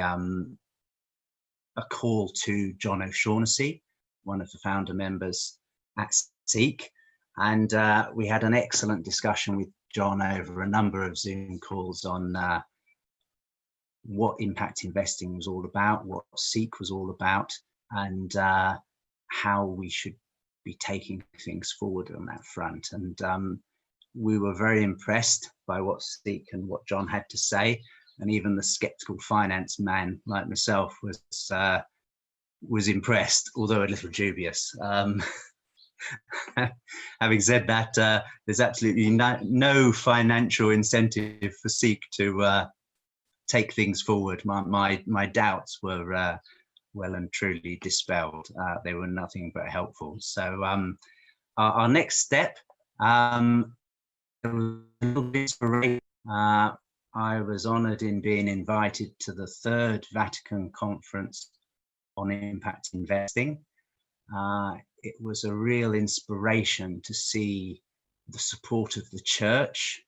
call to John O'Shaughnessy, one of the founder members at CIIC. And we had an excellent discussion with John over a number of Zoom calls on what impact investing was all about, what CIIC was all about, and how we should be taking things forward on that front. And we were very impressed by what CIIC and what John had to say, and even the skeptical finance man like myself was impressed, although a little dubious. Having said that, there's absolutely no financial incentive for CIIC to take things forward. My doubts were well and truly dispelled. They were nothing but helpful. So our next step, I was honoured in being invited to the 3rd Vatican Conference on Impact Investing. It was a real inspiration to see the support of the church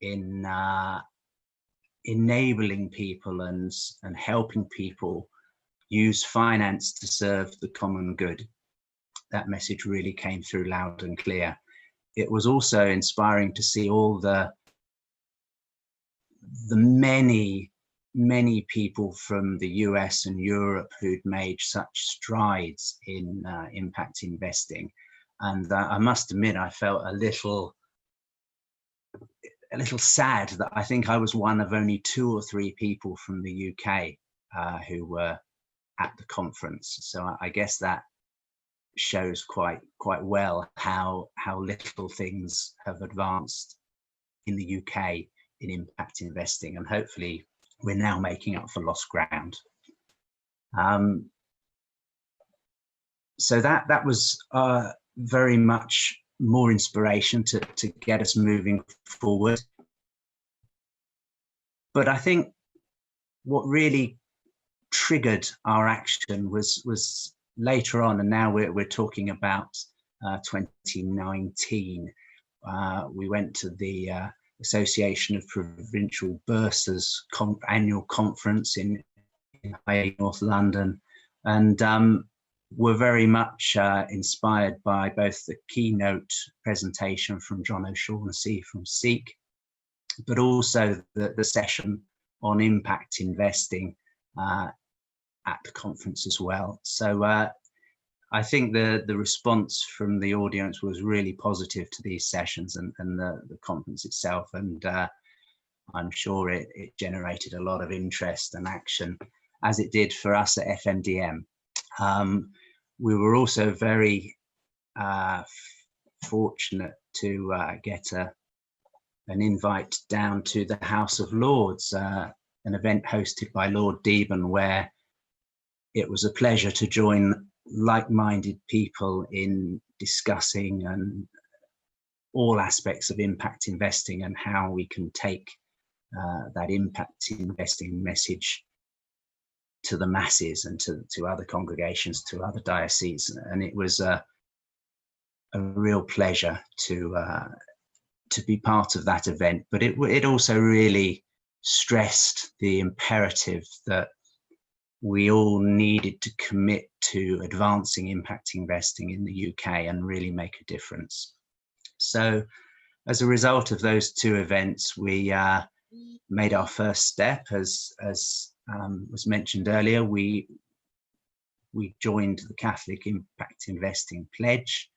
in enabling people and helping people use finance to serve the common good. That message really came through loud and clear. It was also inspiring to see all the many people from the US and Europe who'd made such strides in impact investing. And I must admit, I felt a little sad that I think I was one of only 2 or 3 people from the UK who were at the conference. So I guess that shows quite well how little things have advanced in the UK in impact investing, and hopefully we're now making up for lost ground. So that was very much more inspiration to get us moving forward. But I think what really triggered our action was later on, and now we're talking about 2019. We went to the Association of Provincial Bursars annual conference in North London, and were very much inspired by both the keynote presentation from John O'Shaughnessy from CIIC, but also the session on impact investing at the conference as well. So I think the response from the audience was really positive to these sessions and the conference itself, and I'm sure it generated a lot of interest and action, as it did for us at FMDM. We were also very fortunate to get an invite down to the House of Lords, an event hosted by Lord Deben, where it was a pleasure to join like-minded people in discussing and all aspects of impact investing and how we can take that impact investing message to the masses and to other congregations, to other dioceses. And it was a real pleasure to be part of that event. But it also really stressed the imperative that we all needed to commit to advancing impact investing in the UK and really make a difference. So as a result of those 2 events, we made our first step. As was mentioned earlier, we joined the Catholic Impact Investing Pledge.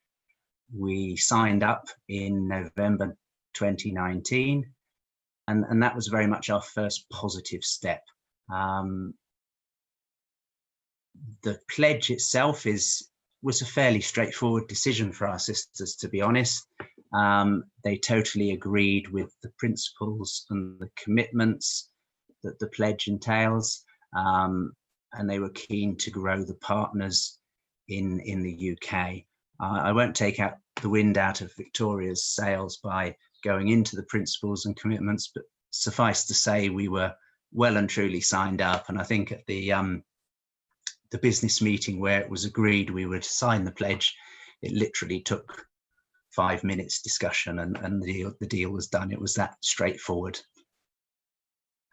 We signed up in November 2019, and that was very much our first positive step. The pledge itself was a fairly straightforward decision for our sisters, to be honest. They totally agreed with the principles and the commitments that the pledge entails, and they were keen to grow the partners in the UK. I won't take out the wind out of Victoria's sails by going into the principles and commitments, but suffice to say we were well and truly signed up. And I think at the business meeting where it was agreed we would sign the pledge, it literally took 5 minutes discussion and the deal was done. It was that straightforward.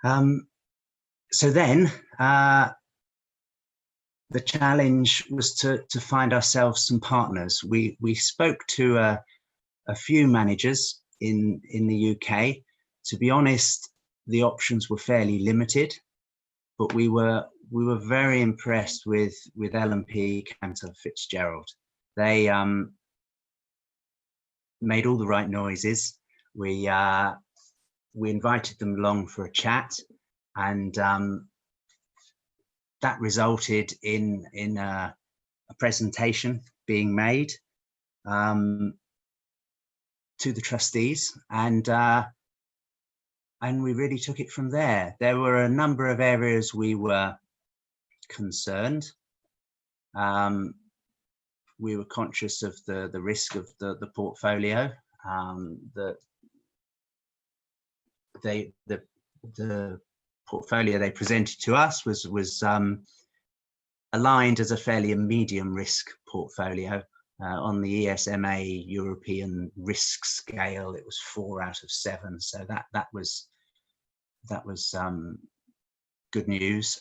So then the challenge was to find ourselves some partners. We spoke to a few managers in the UK. To be honest, the options were fairly limited. but we were very impressed with L&P Cantor Fitzgerald. They made all the right noises. We invited them along for a chat, and that resulted in a presentation being made to the trustees, and we really took it from there. There were a number of areas we were concerned. We were conscious of the risk of the portfolio. The portfolio they presented to us was aligned as a fairly medium risk portfolio. On the ESMA European risk scale, it was 4 out of 7. So that was good news.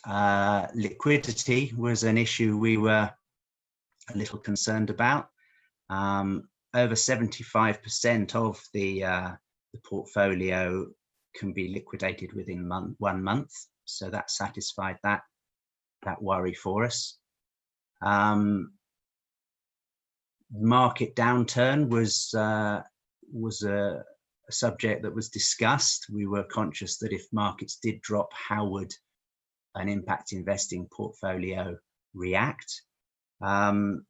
Liquidity was an issue we were a little concerned about. Over 75% of the portfolio can be liquidated within 1 month, so that satisfied that worry for us. Market downturn was a subject that was discussed. We were conscious that if markets did drop, how would an impact investing portfolio react? And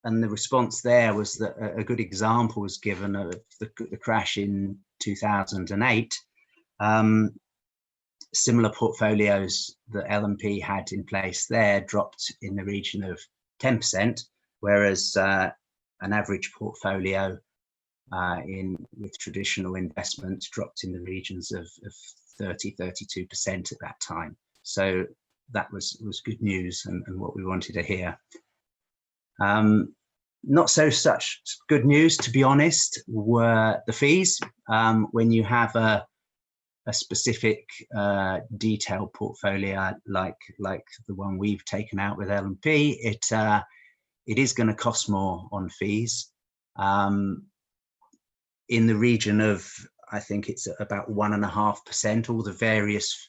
the response there was that a good example was given of the crash in 2008. Similar portfolios that L&P had in place there dropped in the region of 10%, whereas an average portfolio with traditional investments dropped in the regions of 30–32% at that time. So that was good news and what we wanted to hear. Not such good news, to be honest, were the fees. When you have a specific detailed portfolio like the one we've taken out with L&P, it is going to cost more on fees, in the region of, I think it's about 1.5%. All the various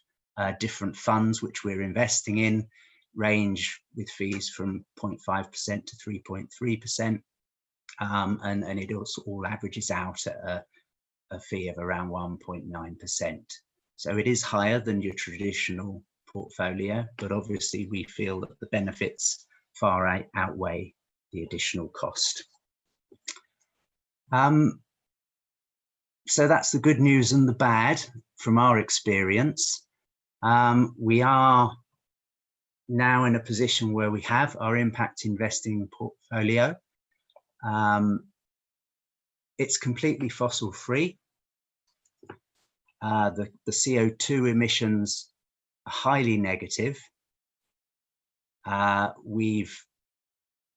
different funds which we're investing in range with fees from 0.5% to 3.3%, and it also all averages out at a fee of around 1.9%. So it is higher than your traditional portfolio, but obviously we feel that the benefits far outweigh the additional cost. So that's the good news and the bad from our experience. We are now in a position where we have our impact investing portfolio. It's completely fossil free. The CO2 emissions are highly negative. We've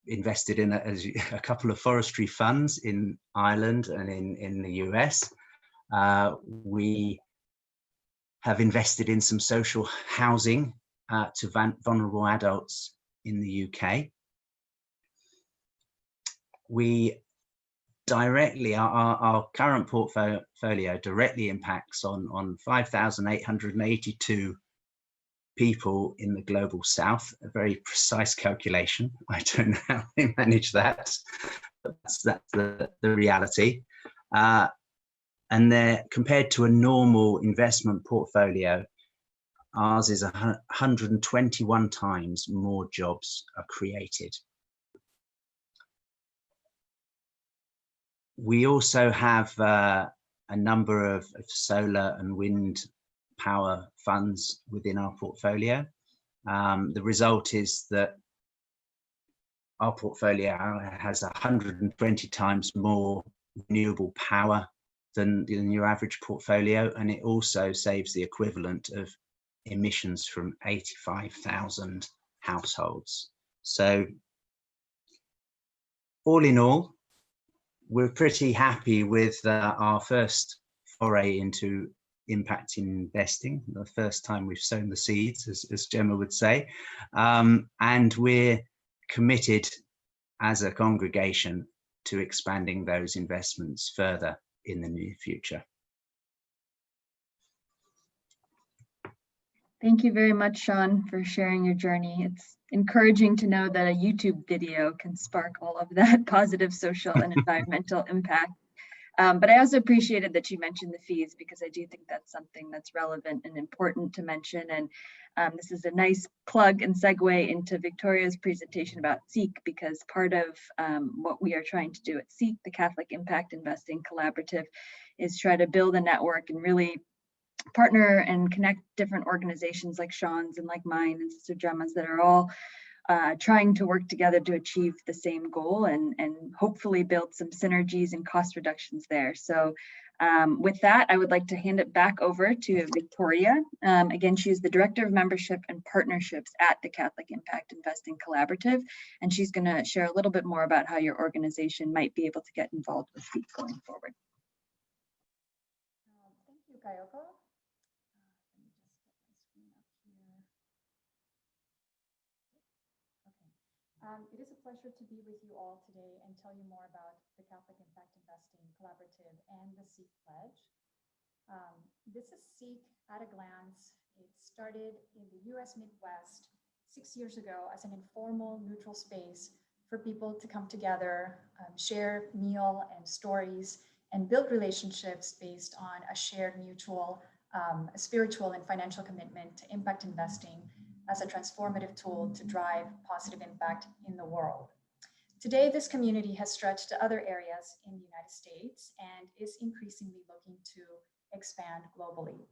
invested in a couple of forestry funds in Ireland and in the US. We have invested in some social housing to vulnerable adults in the UK. We directly, our current portfolio directly impacts on 5,882 people in the global south. A very precise calculation. I don't know how they manage that, but that's the reality. And they're compared to a normal investment portfolio, ours is 121 times more jobs are created. We also have a number of solar and wind power funds within our portfolio. The result is that our portfolio has 120 times more renewable power than your average portfolio, and it also saves the equivalent of emissions from 85,000 households. So all in all, we're pretty happy with our first foray into impact investing, the first time we've sown the seeds, as Gemma would say, and we're committed as a congregation to expanding those investments further in the near future. Thank you very much, Sean, for sharing your journey. It's encouraging to know that a YouTube video can spark all of that positive social and environmental impact. But I also appreciated that you mentioned the fees, because I do think that's something that's relevant and important to mention. And this is a nice plug and segue into Victoria's presentation about CIIC, because part of what we are trying to do at CIIC, the Catholic Impact Investing Collaborative, is try to build a network and really partner and connect different organizations like Sean's and like mine and Sister Gemma's that are all trying to work together to achieve the same goal and hopefully build some synergies and cost reductions there. So with that, I would like to hand it back over to Victoria. Again, she is the Director of Membership and Partnerships at the Catholic Impact Investing Collaborative, and she's going to share a little bit more about how your organization might be able to get involved with CIIC going forward. Thank you, Kayoko. It is a pleasure to be with you all today and tell you more about the Catholic Impact Investing Collaborative and the CIIC Pledge. This is CIIC at a glance. It started in the US Midwest 6 years ago as an informal, neutral space for people to come together, share meal and stories, and build relationships based on a shared mutual spiritual and financial commitment to impact investing as a transformative tool to drive positive impact in the world. Today, this community has stretched to other areas in the United States and is increasingly looking to expand globally.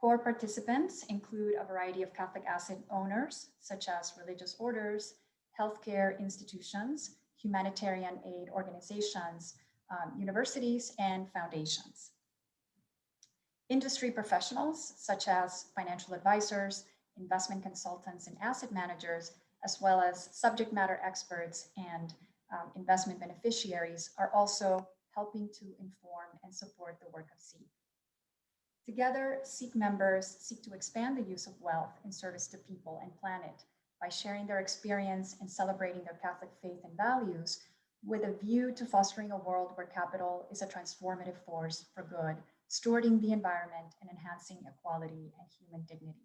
Core participants include a variety of Catholic asset owners, such as religious orders, healthcare institutions, humanitarian aid organizations, universities, and foundations. Industry professionals, such as financial advisors, investment consultants and asset managers, as well as subject matter experts and investment beneficiaries, are also helping to inform and support the work of CIIC. Together, CIIC members seek to expand the use of wealth in service to people and planet by sharing their experience and celebrating their Catholic faith and values, with a view to fostering a world where capital is a transformative force for good, stewarding the environment and enhancing equality and human dignity.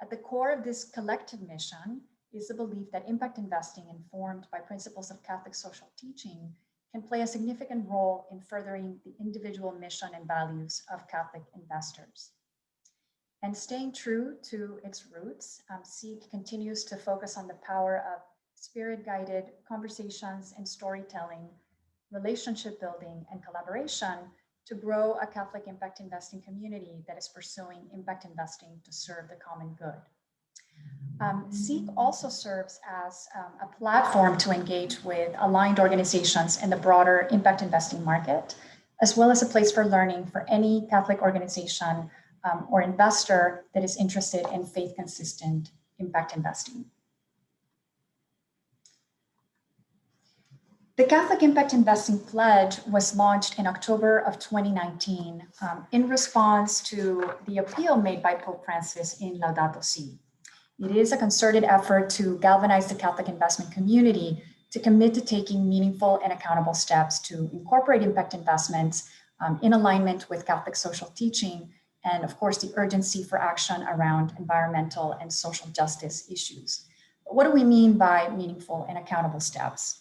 At the core of this collective mission is the belief that impact investing, informed by principles of Catholic social teaching, can play a significant role in furthering the individual mission and values of Catholic investors. And staying true to its roots, CIIC continues to focus on the power of spirit-guided conversations and storytelling, relationship building, and collaboration to grow a Catholic impact investing community that is pursuing impact investing to serve the common good. CIIC also serves as a platform to engage with aligned organizations in the broader impact investing market, as well as a place for learning for any Catholic organization or investor that is interested in faith-consistent impact investing. The Catholic Impact Investing Pledge was launched in October of 2019 in response to the appeal made by Pope Francis in Laudato Si. It is a concerted effort to galvanize the Catholic investment community to commit to taking meaningful and accountable steps to incorporate impact investments in alignment with Catholic social teaching, and of course, the urgency for action around environmental and social justice issues. But what do we mean by meaningful and accountable steps?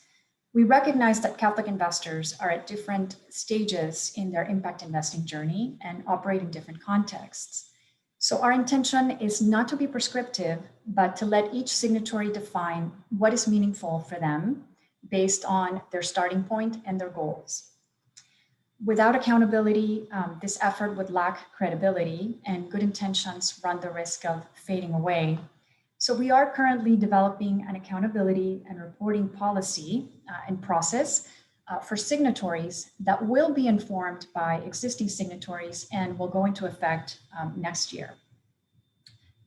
We recognize that Catholic investors are at different stages in their impact investing journey and operate in different contexts. So our intention is not to be prescriptive, but to let each signatory define what is meaningful for them based on their starting point and their goals. Without accountability, this effort would lack credibility, and good intentions run the risk of fading away. So we are currently developing an accountability and reporting policy and process for signatories that will be informed by existing signatories and will go into effect next year.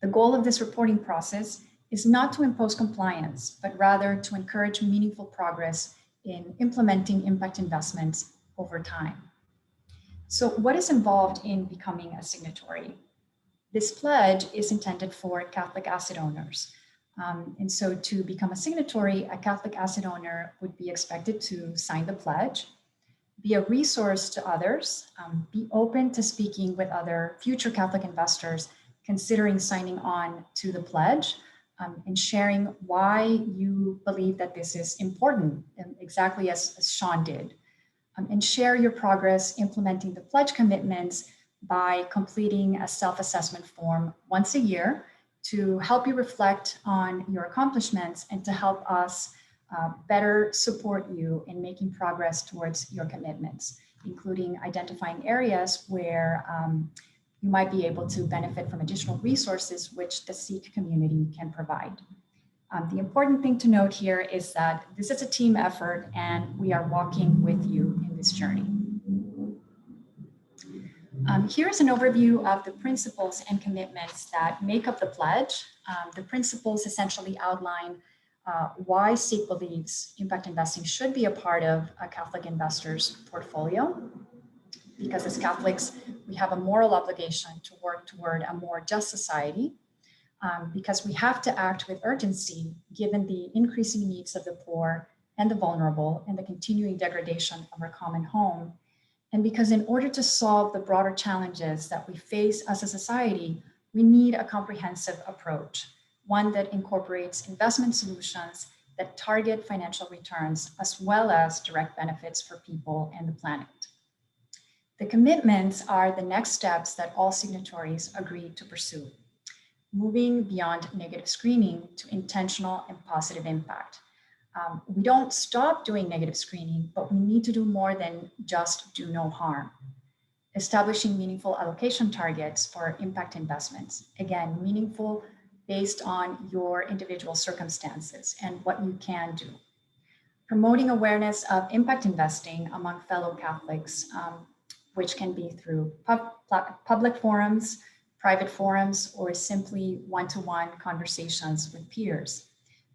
The goal of this reporting process is not to impose compliance, but rather to encourage meaningful progress in implementing impact investments over time. So what is involved in becoming a signatory? This pledge is intended for Catholic asset owners. And so to become a signatory, a Catholic asset owner would be expected to sign the pledge, be a resource to others, be open to speaking with other future Catholic investors, considering signing on to the pledge, and sharing why you believe that this is important, and exactly as Sean did. And share your progress implementing the pledge commitments by completing a self-assessment form once a year to help you reflect on your accomplishments and to help us better support you in making progress towards your commitments, including identifying areas where you might be able to benefit from additional resources which the CIIC community can provide. The important thing to note here is that this is a team effort and we are walking with you in this journey. Here's an overview of the principles and commitments that make up the pledge. The principles essentially outline why CIIC believes impact investing should be a part of a Catholic investor's portfolio. Because as Catholics, we have a moral obligation to work toward a more just society. Because we have to act with urgency given the increasing needs of the poor and the vulnerable and the continuing degradation of our common home. And because in order to solve the broader challenges that we face as a society, we need a comprehensive approach, one that incorporates investment solutions that target financial returns as well as direct benefits for people and the planet. The commitments are the next steps that all signatories agree to pursue, moving beyond negative screening to intentional and positive impact. We don't stop doing negative screening, but we need to do more than just do no harm. Establishing meaningful allocation targets for impact investments. Again, meaningful based on your individual circumstances and what you can do. Promoting awareness of impact investing among fellow Catholics, which can be through public forums, private forums, or simply one-to-one conversations with peers.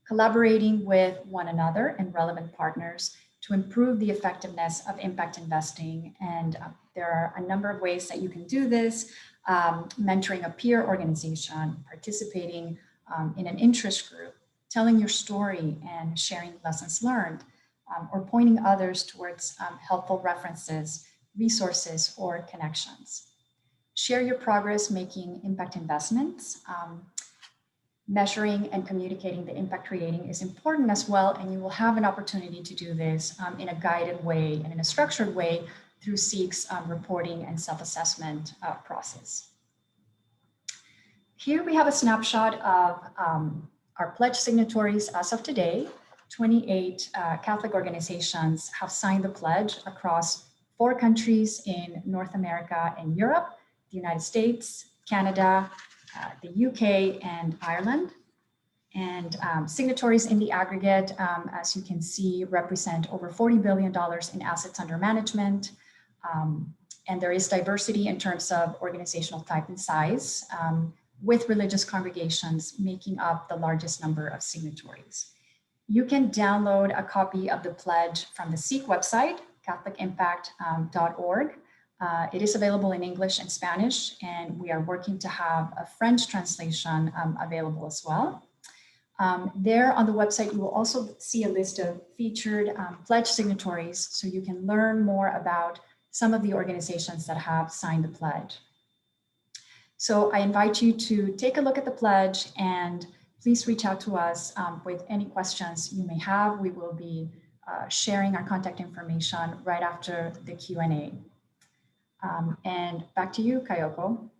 Collaborating with one another and relevant partners to improve the effectiveness of impact investing. And there are a number of ways that you can do this. Mentoring a peer organization, participating in an interest group, telling your story and sharing lessons learned, or pointing others towards helpful references, resources, or connections. Share your progress making impact investments. Measuring and communicating the impact creating is important as well, and you will have an opportunity to do this in a guided way and in a structured way through CIIC's reporting and self-assessment process. Here we have a snapshot of our pledge signatories as of today. 28 Catholic organizations have signed the pledge across 4 countries in North America and Europe, the United States, Canada, the UK, and Ireland. And signatories in the aggregate, as you can see, represent over $40 billion in assets under management. And there is diversity in terms of organizational type and size, with religious congregations making up the largest number of signatories. You can download a copy of the pledge from the CIIC website, catholicimpact.org. It is available in English and Spanish, and we are working to have a French translation available as well. There on the website, you will also see a list of featured pledge signatories, so you can learn more about some of the organizations that have signed the pledge. So I invite you to take a look at the pledge and please reach out to us with any questions you may have. We will be sharing our contact information right after the Q&A. And back to you, Kayoko.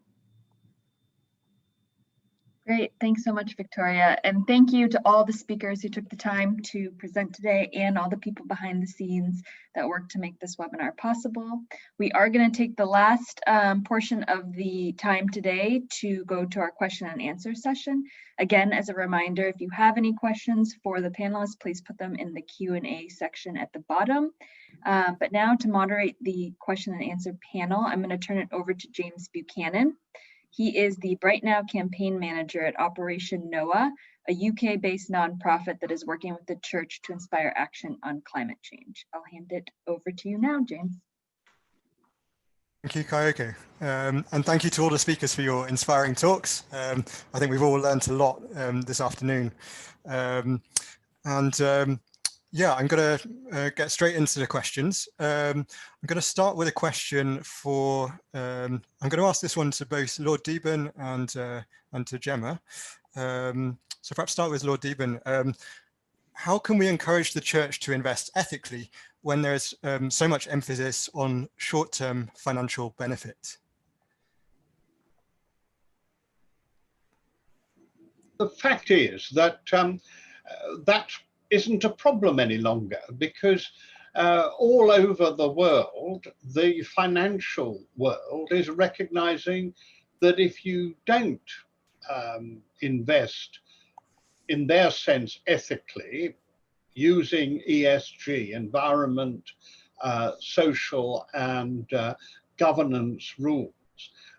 Great, thanks so much, Victoria. And thank you to all the speakers who took the time to present today and all the people behind the scenes that worked to make this webinar possible. We are going to take the last portion of the time today to go to our question and answer session. Again, as a reminder, if you have any questions for the panelists, please put them in the Q&A section at the bottom. But now to moderate the question and answer panel, I'm going to turn it over to James Buchanan. He is the Bright Now campaign manager at Operation NOAA, a UK-based nonprofit that is working with the church to inspire action on climate change. I'll hand it over to you now, James. Thank you, Kayoko. And thank you to all the speakers for your inspiring talks. I think we've all learned a lot this afternoon. Yeah, I'm going to get straight into the questions. I'm going to start with a question for, I'm going to ask this one to both Lord Deben and to Gemma. So perhaps start with Lord Deben. How can we encourage the church to invest ethically when there's so much emphasis on short-term financial benefit? The fact is that that isn't a problem any longer, because all over the world, the financial world is recognizing that if you don't invest in their sense ethically, using ESG, environment, social and governance rules,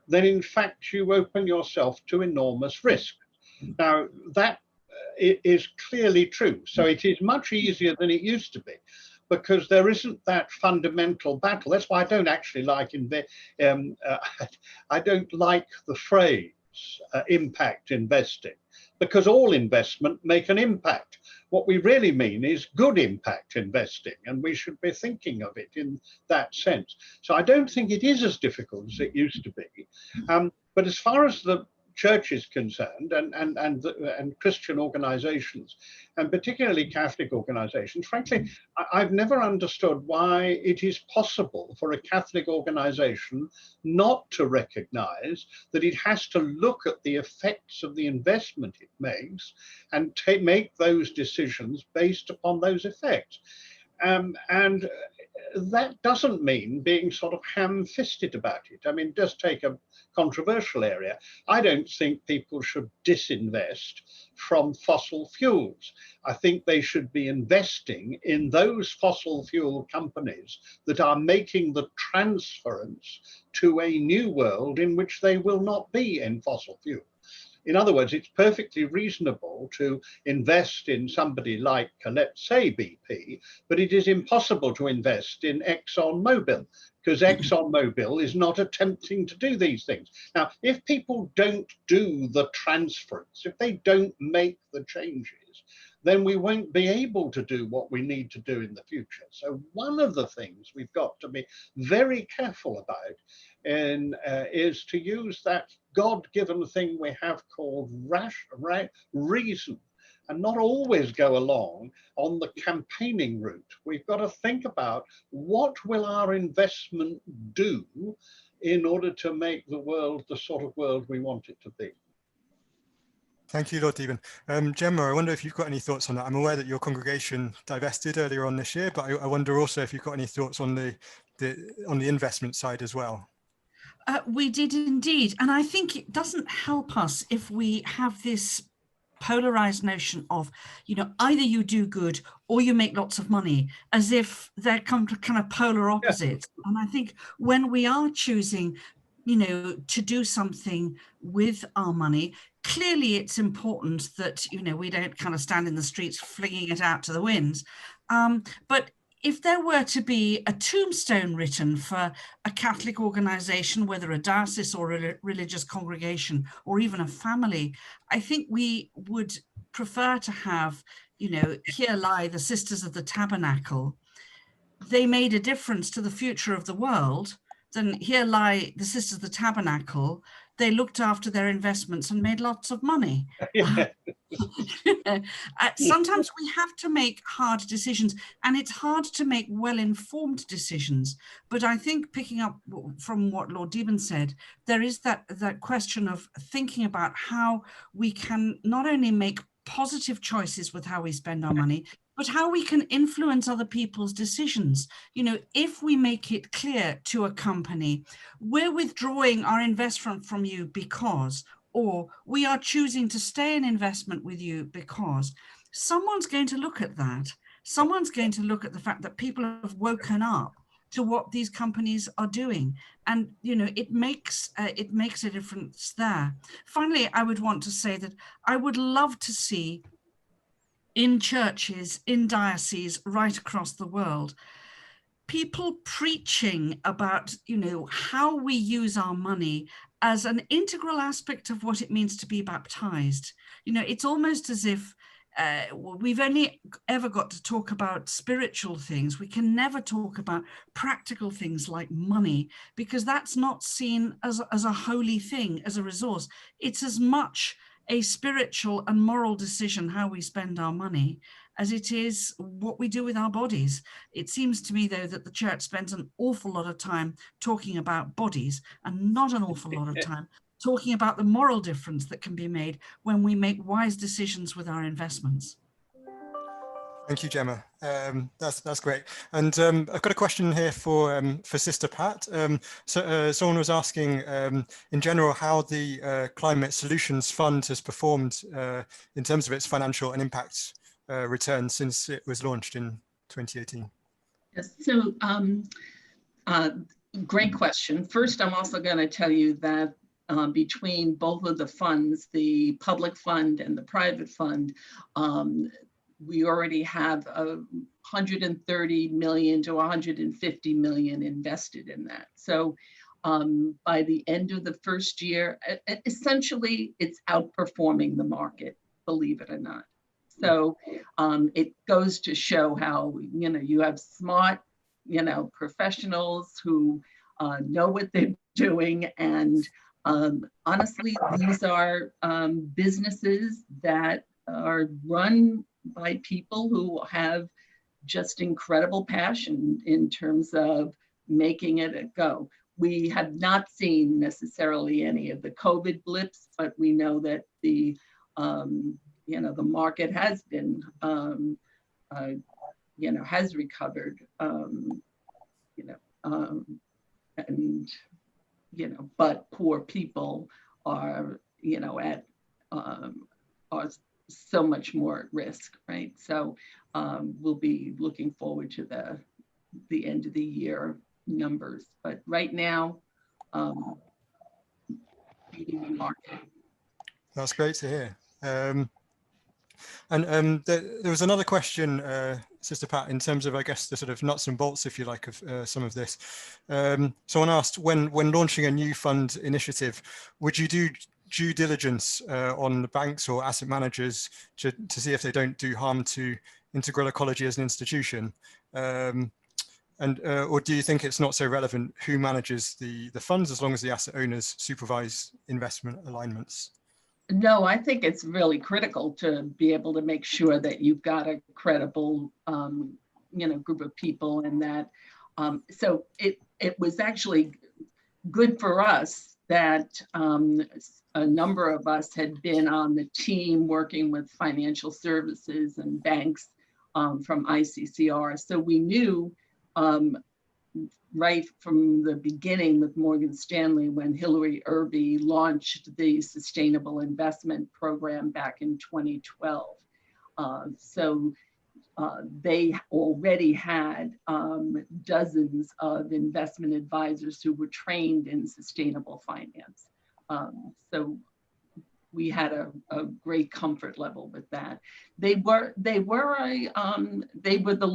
then in fact you open yourself to enormous risk. Now that is clearly true. So it is much easier than it used to be, because there isn't that fundamental battle. That's why I don't actually like I don't like the phrase impact investing, because all investment make an impact. What we really mean is good impact investing, and we should be thinking of it in that sense. So I don't think it is as difficult as it used to be. But as far as the church is concerned, and Christian organizations, and particularly Catholic organizations, frankly, I've never understood why it is possible for a Catholic organization not to recognize that it has to look at the effects of the investment it makes and make those decisions based upon those effects. And that doesn't mean being sort of ham-fisted about it. I mean, just take a controversial area. I don't think people should disinvest from fossil fuels. I think they should be investing in those fossil fuel companies that are making the transference to a new world in which they will not be in fossil fuel. In other words, it's perfectly reasonable to invest in somebody like, let's say, BP, but it is impossible to invest in ExxonMobil, because ExxonMobil is not attempting to do these things. Now, if people don't do the transference, if they don't make the changes, then we won't be able to do what we need to do in the future. So one of the things we've got to be very careful about is to use that God-given thing we have called reason, and not always go along on the campaigning route. We've got to think about what will our investment do in order to make the world the sort of world we want it to be. Thank you, Lord Deben. Gemma, I wonder if you've got any thoughts on that. I'm aware that your congregation divested earlier on this year, but I wonder also if you've got any thoughts on the investment side as well. We did indeed. And I think it doesn't help us if we have this polarized notion of, you know, either you do good or you make lots of money, as if they're kind of polar opposites. Yeah. And I think when we are choosing, you know, to do something with our money, clearly it's important that, you know, we don't kind of stand in the streets flinging it out to the winds. But if there were to be a tombstone written for a Catholic organization, whether a diocese or a religious congregation or even a family, I think we would prefer to have, you know, here lie the Sisters of the Tabernacle. They made a difference to the future of the world. Then here lie the Sisters of the Tabernacle. They looked after their investments and made lots of money. Sometimes we have to make hard decisions, and it's hard to make well-informed decisions. But I think, picking up from what Lord Deben said, there is that question of thinking about how we can not only make positive choices with how we spend our money, but how we can influence other people's decisions. You know, if we make it clear to a company, we're withdrawing our investment from you because, or we are choosing to stay in investment with you because, someone's going to look at that. Someone's going to look at the fact that people have woken up to what these companies are doing. And, you know, it makes a difference there. Finally, I would want to say that I would love to see in churches, in dioceses right across the world, people preaching about, you know, how we use our money as an integral aspect of what it means to be baptized. You know, it's almost as if we've only ever got to talk about spiritual things. We can never talk about practical things like money, because that's not seen as a holy thing, as a resource. It's as much a spiritual and moral decision how we spend our money as it is what we do with our bodies. It seems to me, though, that the church spends an awful lot of time talking about bodies and not an awful lot of time talking about the moral difference that can be made when we make wise decisions with our investments. Thank you, Gemma. That's great. And I've got a question here for Sister Pat. Someone was asking, in general, how the Climate Solutions Fund has performed in terms of its financial and impact returns since it was launched in 2018. Yes, so great question. First, I'm also going to tell you that between both of the funds, the public fund and the private fund, we already have 130 million to 150 million invested in that. So by the end of the first year, essentially it's outperforming the market, believe it or not. So it goes to show how, you have smart, professionals who know what they're doing. And honestly, these are businesses that are run by people who have just incredible passion in terms of making it a go. We have not seen necessarily any of the COVID blips, but we know that the the market has been, has recovered, and but poor people are, at are so much more at risk, right? So we'll be looking forward to the end of the year numbers, but right now, beating the market. That's great to hear. And there was another question, Sister Pat, in terms of, I guess, the sort of nuts and bolts, if you like, of some of this. Someone asked, when launching a new fund initiative, would you do due diligence on the banks or asset managers to see if they don't do harm to Integral Ecology as an institution? Or do you think it's not so relevant who manages the funds as long as the asset owners supervise investment alignments? No, I think it's really critical to be able to make sure that you've got a credible, group of people, and that. So it was actually good for us that a number of us had been on the team working with financial services and banks from ICCR. So we knew right from the beginning with Morgan Stanley, when Hillary Irby launched the Sustainable Investment Program back in 2012. So they already had dozens of investment advisors who were trained in sustainable finance. So we had a great comfort level with that. They were the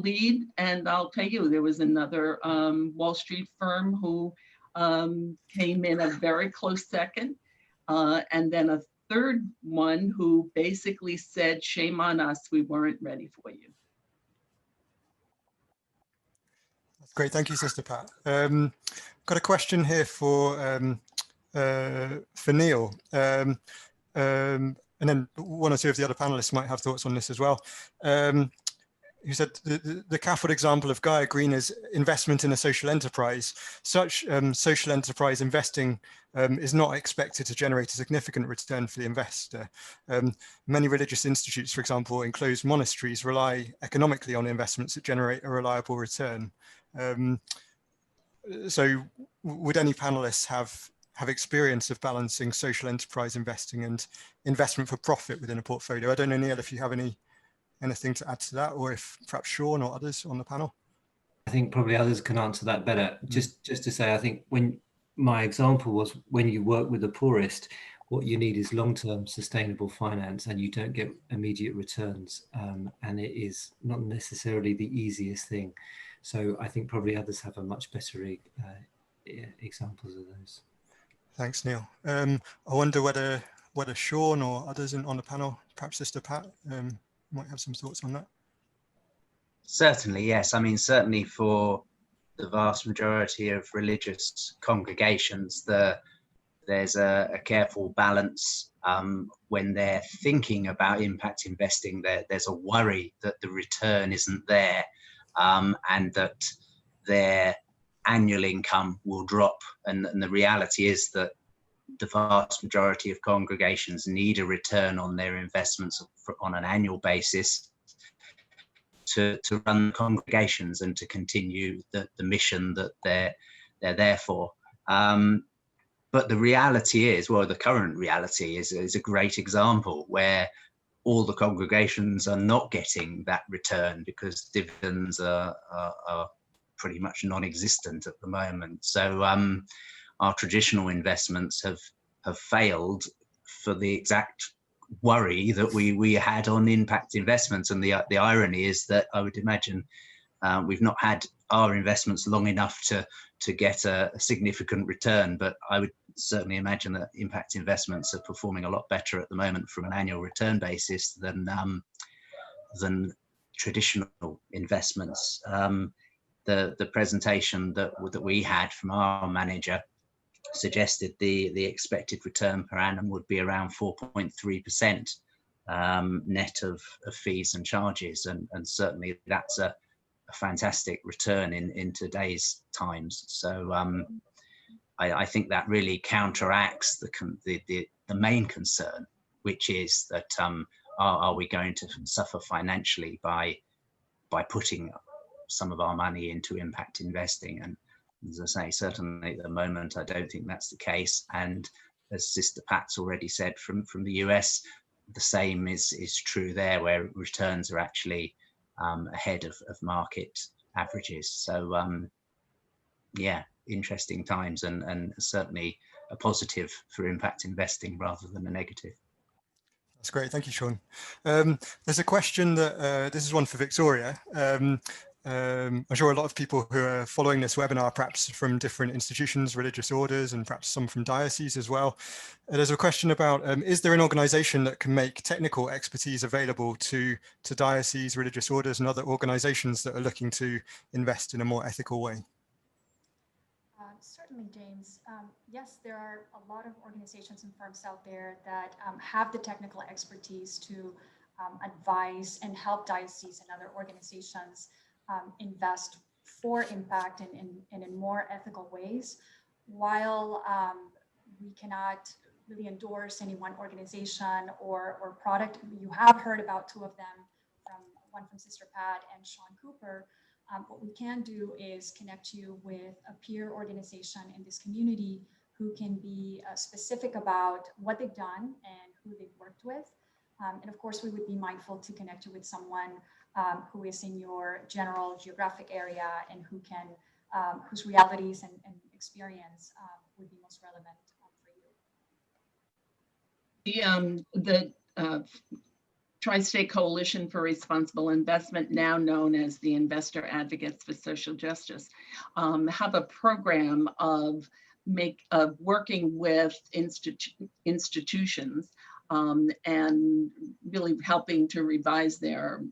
lead, and I'll tell you, there was another Wall Street firm who came in a very close second, and then a third one who basically said, "Shame on us, we weren't ready for you." That's great, thank you, Sister Pat. Got a question here for Neil. And then one or two of the other panelists might have thoughts on this as well. Who said the CAFOD example of Gaia Green is investment in a social enterprise. Such social enterprise investing is not expected to generate a significant return for the investor. Many religious institutes, for example, enclosed monasteries, rely economically on investments that generate a reliable return. So would any panelists have experience of balancing social enterprise investing and investment for profit within a portfolio? I don't know, Neil, if you have anything to add to that, or if perhaps Sean or others on the panel. I think probably others can answer that better. Just to say, I think when my example was, when you work with the poorest, what you need is long-term sustainable finance, and you don't get immediate returns, and it is not necessarily the easiest thing. So I think probably others have a much better examples of those. Thanks, Neil. I wonder whether Sean or others on the panel, perhaps Sister Pat, might have some thoughts on that. Certainly, yes. I mean, certainly for the vast majority of religious congregations, there's a careful balance when they're thinking about impact investing. There's a worry that the return isn't there, and that their annual income will drop. And the reality is that the vast majority of congregations need a return on their investments on an annual basis to run congregations and to continue the mission that they're there for. But the reality is, well, the current reality is a great example where all the congregations are not getting that return because dividends are pretty much non-existent at the moment. So our traditional investments have failed for the exact worry that we had on impact investments. And the irony is that I would imagine we've not had our investments long enough to get a significant return, but I would certainly imagine that impact investments are performing a lot better at the moment from an annual return basis than traditional investments. The presentation that we had from our manager suggested the expected return per annum would be around 4.3% net of fees and charges, and certainly that's a fantastic return in today's times. So I think that really counteracts the main concern, which is that are we going to suffer financially by putting some of our money into impact investing? And as I say, certainly at the moment, I don't think that's the case. And as Sister Pat's already said from the US, the same is true there, where returns are actually ahead of market averages. So yeah, interesting times, and certainly a positive for impact investing rather than a negative. That's great. Thank you, Sean. There's a question that this is one for Victoria. I'm sure a lot of people who are following this webinar, perhaps from different institutions, religious orders, and perhaps some from dioceses as well. There's a question about, is there an organization that can make technical expertise available to dioceses, religious orders, and other organizations that are looking to invest in a more ethical way? Certainly, James. Yes, there are a lot of organizations and firms out there that have the technical expertise to advise and help dioceses and other organizations invest for impact and in more ethical ways. While we cannot really endorse any one organization or product, you have heard about two of them, one from Sister Pat and Sean Cooper. What we can do is connect you with a peer organization in this community who can be specific about what they've done and who they've worked with. And of course, we would be mindful to connect you with someone who is in your general geographic area and who can, whose realities and experience would be most relevant for you. The Tri-State Coalition for Responsible Investment, now known as the Investor Advocates for Social Justice, have a program of working with institutions and really helping to revise their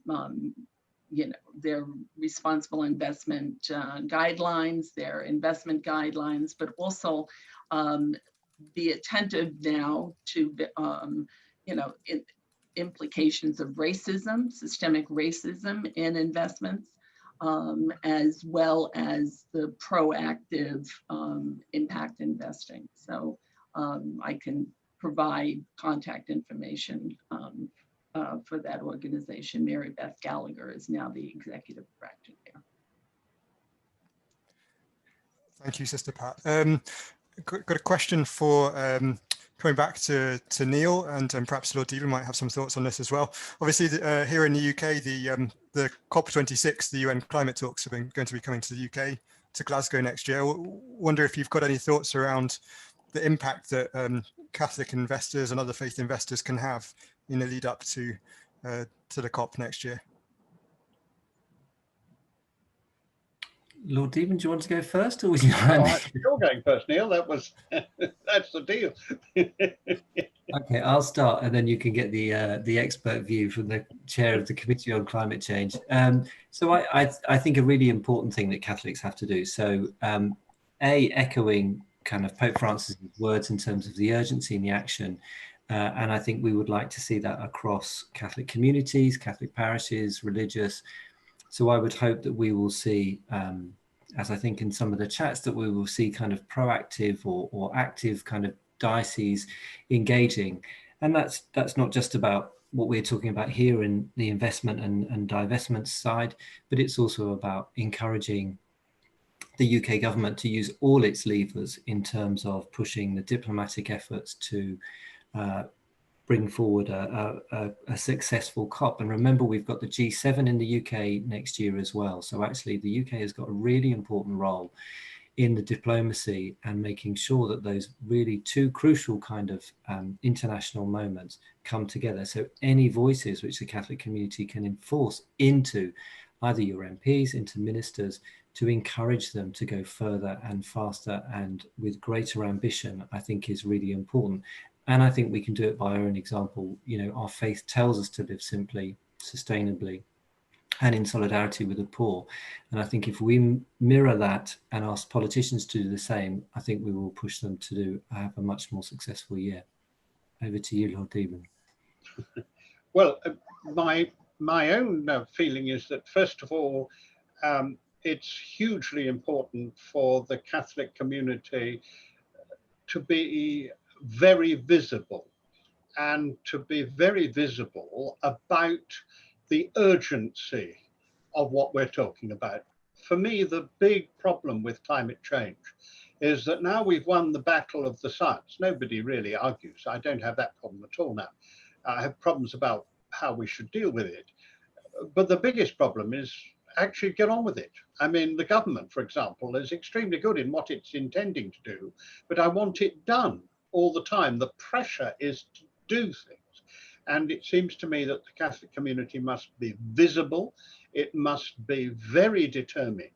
their responsible investment guidelines, their investment guidelines, but also be attentive now to implications of racism, systemic racism in investments, as well as the proactive impact investing. So I can provide contact information for that organization. Mary Beth Gallagher is now the executive director there. Thank you, Sister Pat. Got a question for coming back to Neil, and perhaps Lord Deben might have some thoughts on this as well. Obviously, here in the UK, the COP26, the UN climate talks, are going to be coming to the UK, to Glasgow next year. Wonder if you've got any thoughts around the impact that Catholic investors and other faith investors can have in the lead up to the COP next year. Lord Deben, do you want to go first, or would you? You're going first, Neil. That was that's the deal. Okay, I'll start, and then you can get the expert view from the chair of the Committee on Climate Change. So I think a really important thing that Catholics have to do. So echoing kind of Pope Francis's words in terms of the urgency and the action. And I think we would like to see that across Catholic communities, Catholic parishes, religious. So I would hope that we will see, as I think in some of the chats, that we will see kind of proactive or active kind of diocese engaging. And that's not just about what we're talking about here in the investment and divestment side, but it's also about encouraging the UK government to use all its levers in terms of pushing the diplomatic efforts to bring forward a successful COP. And remember, we've got the G7 in the UK next year as well. So actually the UK has got a really important role in the diplomacy and making sure that those really two crucial kind of international moments come together. So any voices which the Catholic community can enforce into either your MPs, into ministers, to encourage them to go further and faster and with greater ambition, I think is really important. And I think we can do it by our own example. You know, our faith tells us to live simply, sustainably, and in solidarity with the poor. And I think if we mirror that and ask politicians to do the same, I think we will push them to have a much more successful year. Over to you, Lord Deben. Well, my own feeling is that, first of all, it's hugely important for the Catholic community to be very visible, and to be very visible about the urgency of what we're talking about. For me, the big problem with climate change is that now we've won the battle of the science. Nobody really argues. I don't have that problem at all now. I have problems about how we should deal with it. But the biggest problem is actually get on with it. I mean, the government, for example, is extremely good in what it's intending to do, but I want it done all the time. The pressure is to do things. And it seems to me that the Catholic community must be visible. It must be very determined.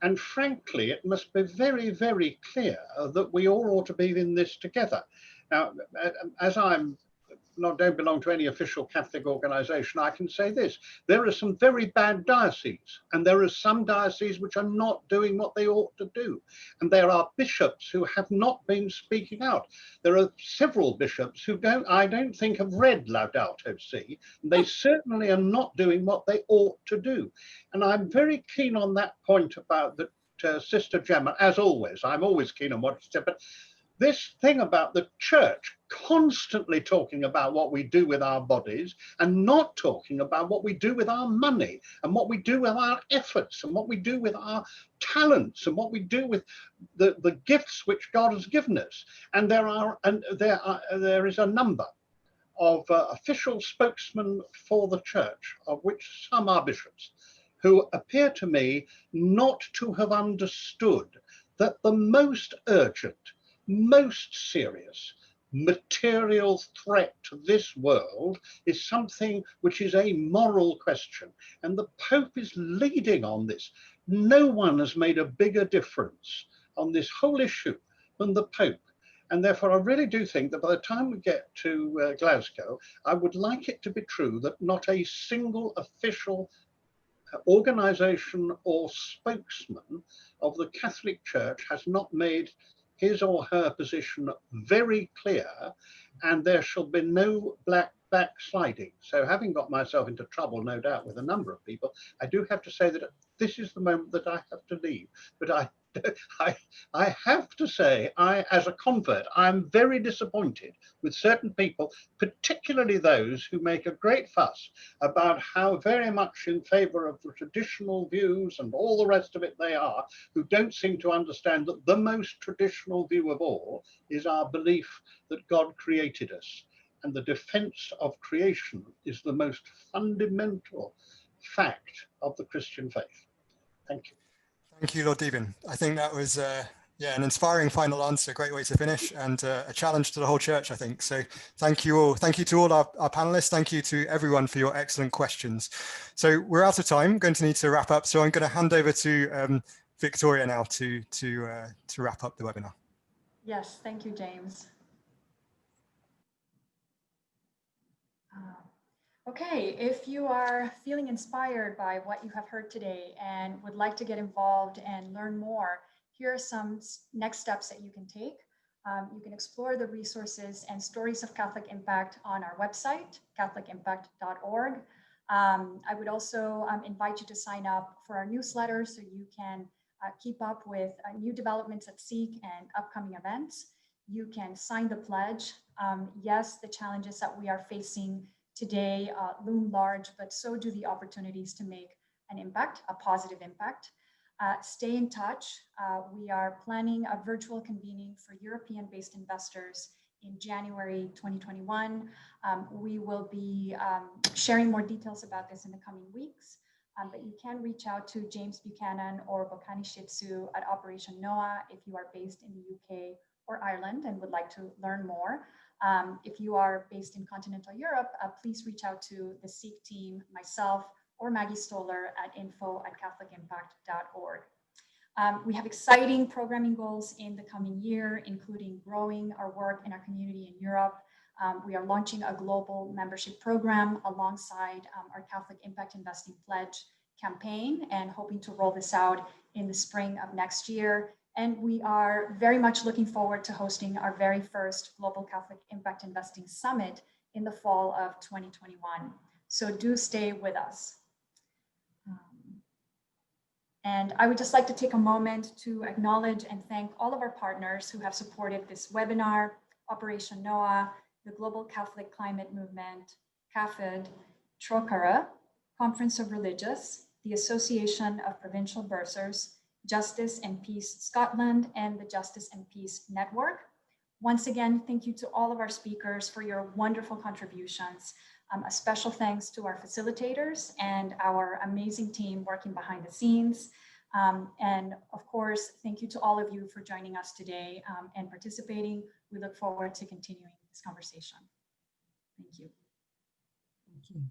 And frankly, it must be very, very clear that we all ought to be in this together. Now, as don't belong to any official Catholic organization, I can say this: there are some very bad dioceses, and there are some dioceses which are not doing what they ought to do. And there are bishops who have not been speaking out. There are several bishops who I don't think have read Laudato Si. They certainly are not doing what they ought to do. And I'm very keen on that point about that Sister Gemma, as always. I'm always keen on what she said, but this thing about the church constantly talking about what we do with our bodies and not talking about what we do with our money and what we do with our efforts and what we do with our talents and what we do with the gifts which God has given us. And there is a number of official spokesmen for the church, of which some are bishops, who appear to me not to have understood that the most urgent, most serious material threat to this world is something which is a moral question, and the Pope is leading on this. No one has made a bigger difference on this whole issue than the Pope, and therefore I really do think that by the time we get to Glasgow, I would like it to be true that not a single official organization or spokesman of the Catholic Church has not made his or her position very clear, and there shall be no backsliding. So having got myself into trouble, no doubt, with a number of people, I do have to say that this is the moment that I have to leave. But I have to say, as a convert, I'm very disappointed with certain people, particularly those who make a great fuss about how very much in favor of the traditional views and all the rest of it they are, who don't seem to understand that the most traditional view of all is our belief that God created us. And the defense of creation is the most fundamental fact of the Christian faith. Thank you. Thank you, Lord Deben. I think that was an inspiring final answer, great way to finish, and a challenge to the whole church, I think. So thank you all. Thank you to all our panelists. Thank you to everyone for your excellent questions. So we're out of time, going to need to wrap up. So I'm going to hand over to Victoria now to wrap up the webinar. Yes, thank you, James. Okay, if you are feeling inspired by what you have heard today and would like to get involved and learn more, here are some next steps that you can take. You can explore the resources and stories of Catholic impact on our website, catholicimpact.org. I would also invite you to sign up for our newsletter so you can keep up with new developments at CIIC and upcoming events. You can sign the pledge. Yes, the challenges that we are facing today loom large, but so do the opportunities to make an impact, a positive impact. Stay in touch. We are planning a virtual convening for European-based investors in January 2021. We will be sharing more details about this in the coming weeks, but you can reach out to James Buchanan or Bokani Shitsu at Operation NOAA if you are based in the UK or Ireland and would like to learn more. If you are based in continental Europe, please reach out to the CIIC team, myself, or Maggie Stoller at info@catholicimpact.org. We have exciting programming goals in the coming year, including growing our work in our community in Europe. We are launching a global membership program alongside our Catholic Impact Investing Pledge campaign and hoping to roll this out in the spring of next year. And we are very much looking forward to hosting our very first Global Catholic Impact Investing Summit in the fall of 2021. So do stay with us. And I would just like to take a moment to acknowledge and thank all of our partners who have supported this webinar: Operation NOAA, the Global Catholic Climate Movement, CAFOD, Trocara, Conference of Religious, the Association of Provincial Bursars, Justice and Peace Scotland, and the Justice and Peace Network. Once again, thank you to all of our speakers for your wonderful contributions. A special thanks to our facilitators and our amazing team working behind the scenes. And of course, thank you to all of you for joining us today and participating. We look forward to continuing this conversation. Thank you. Thank you.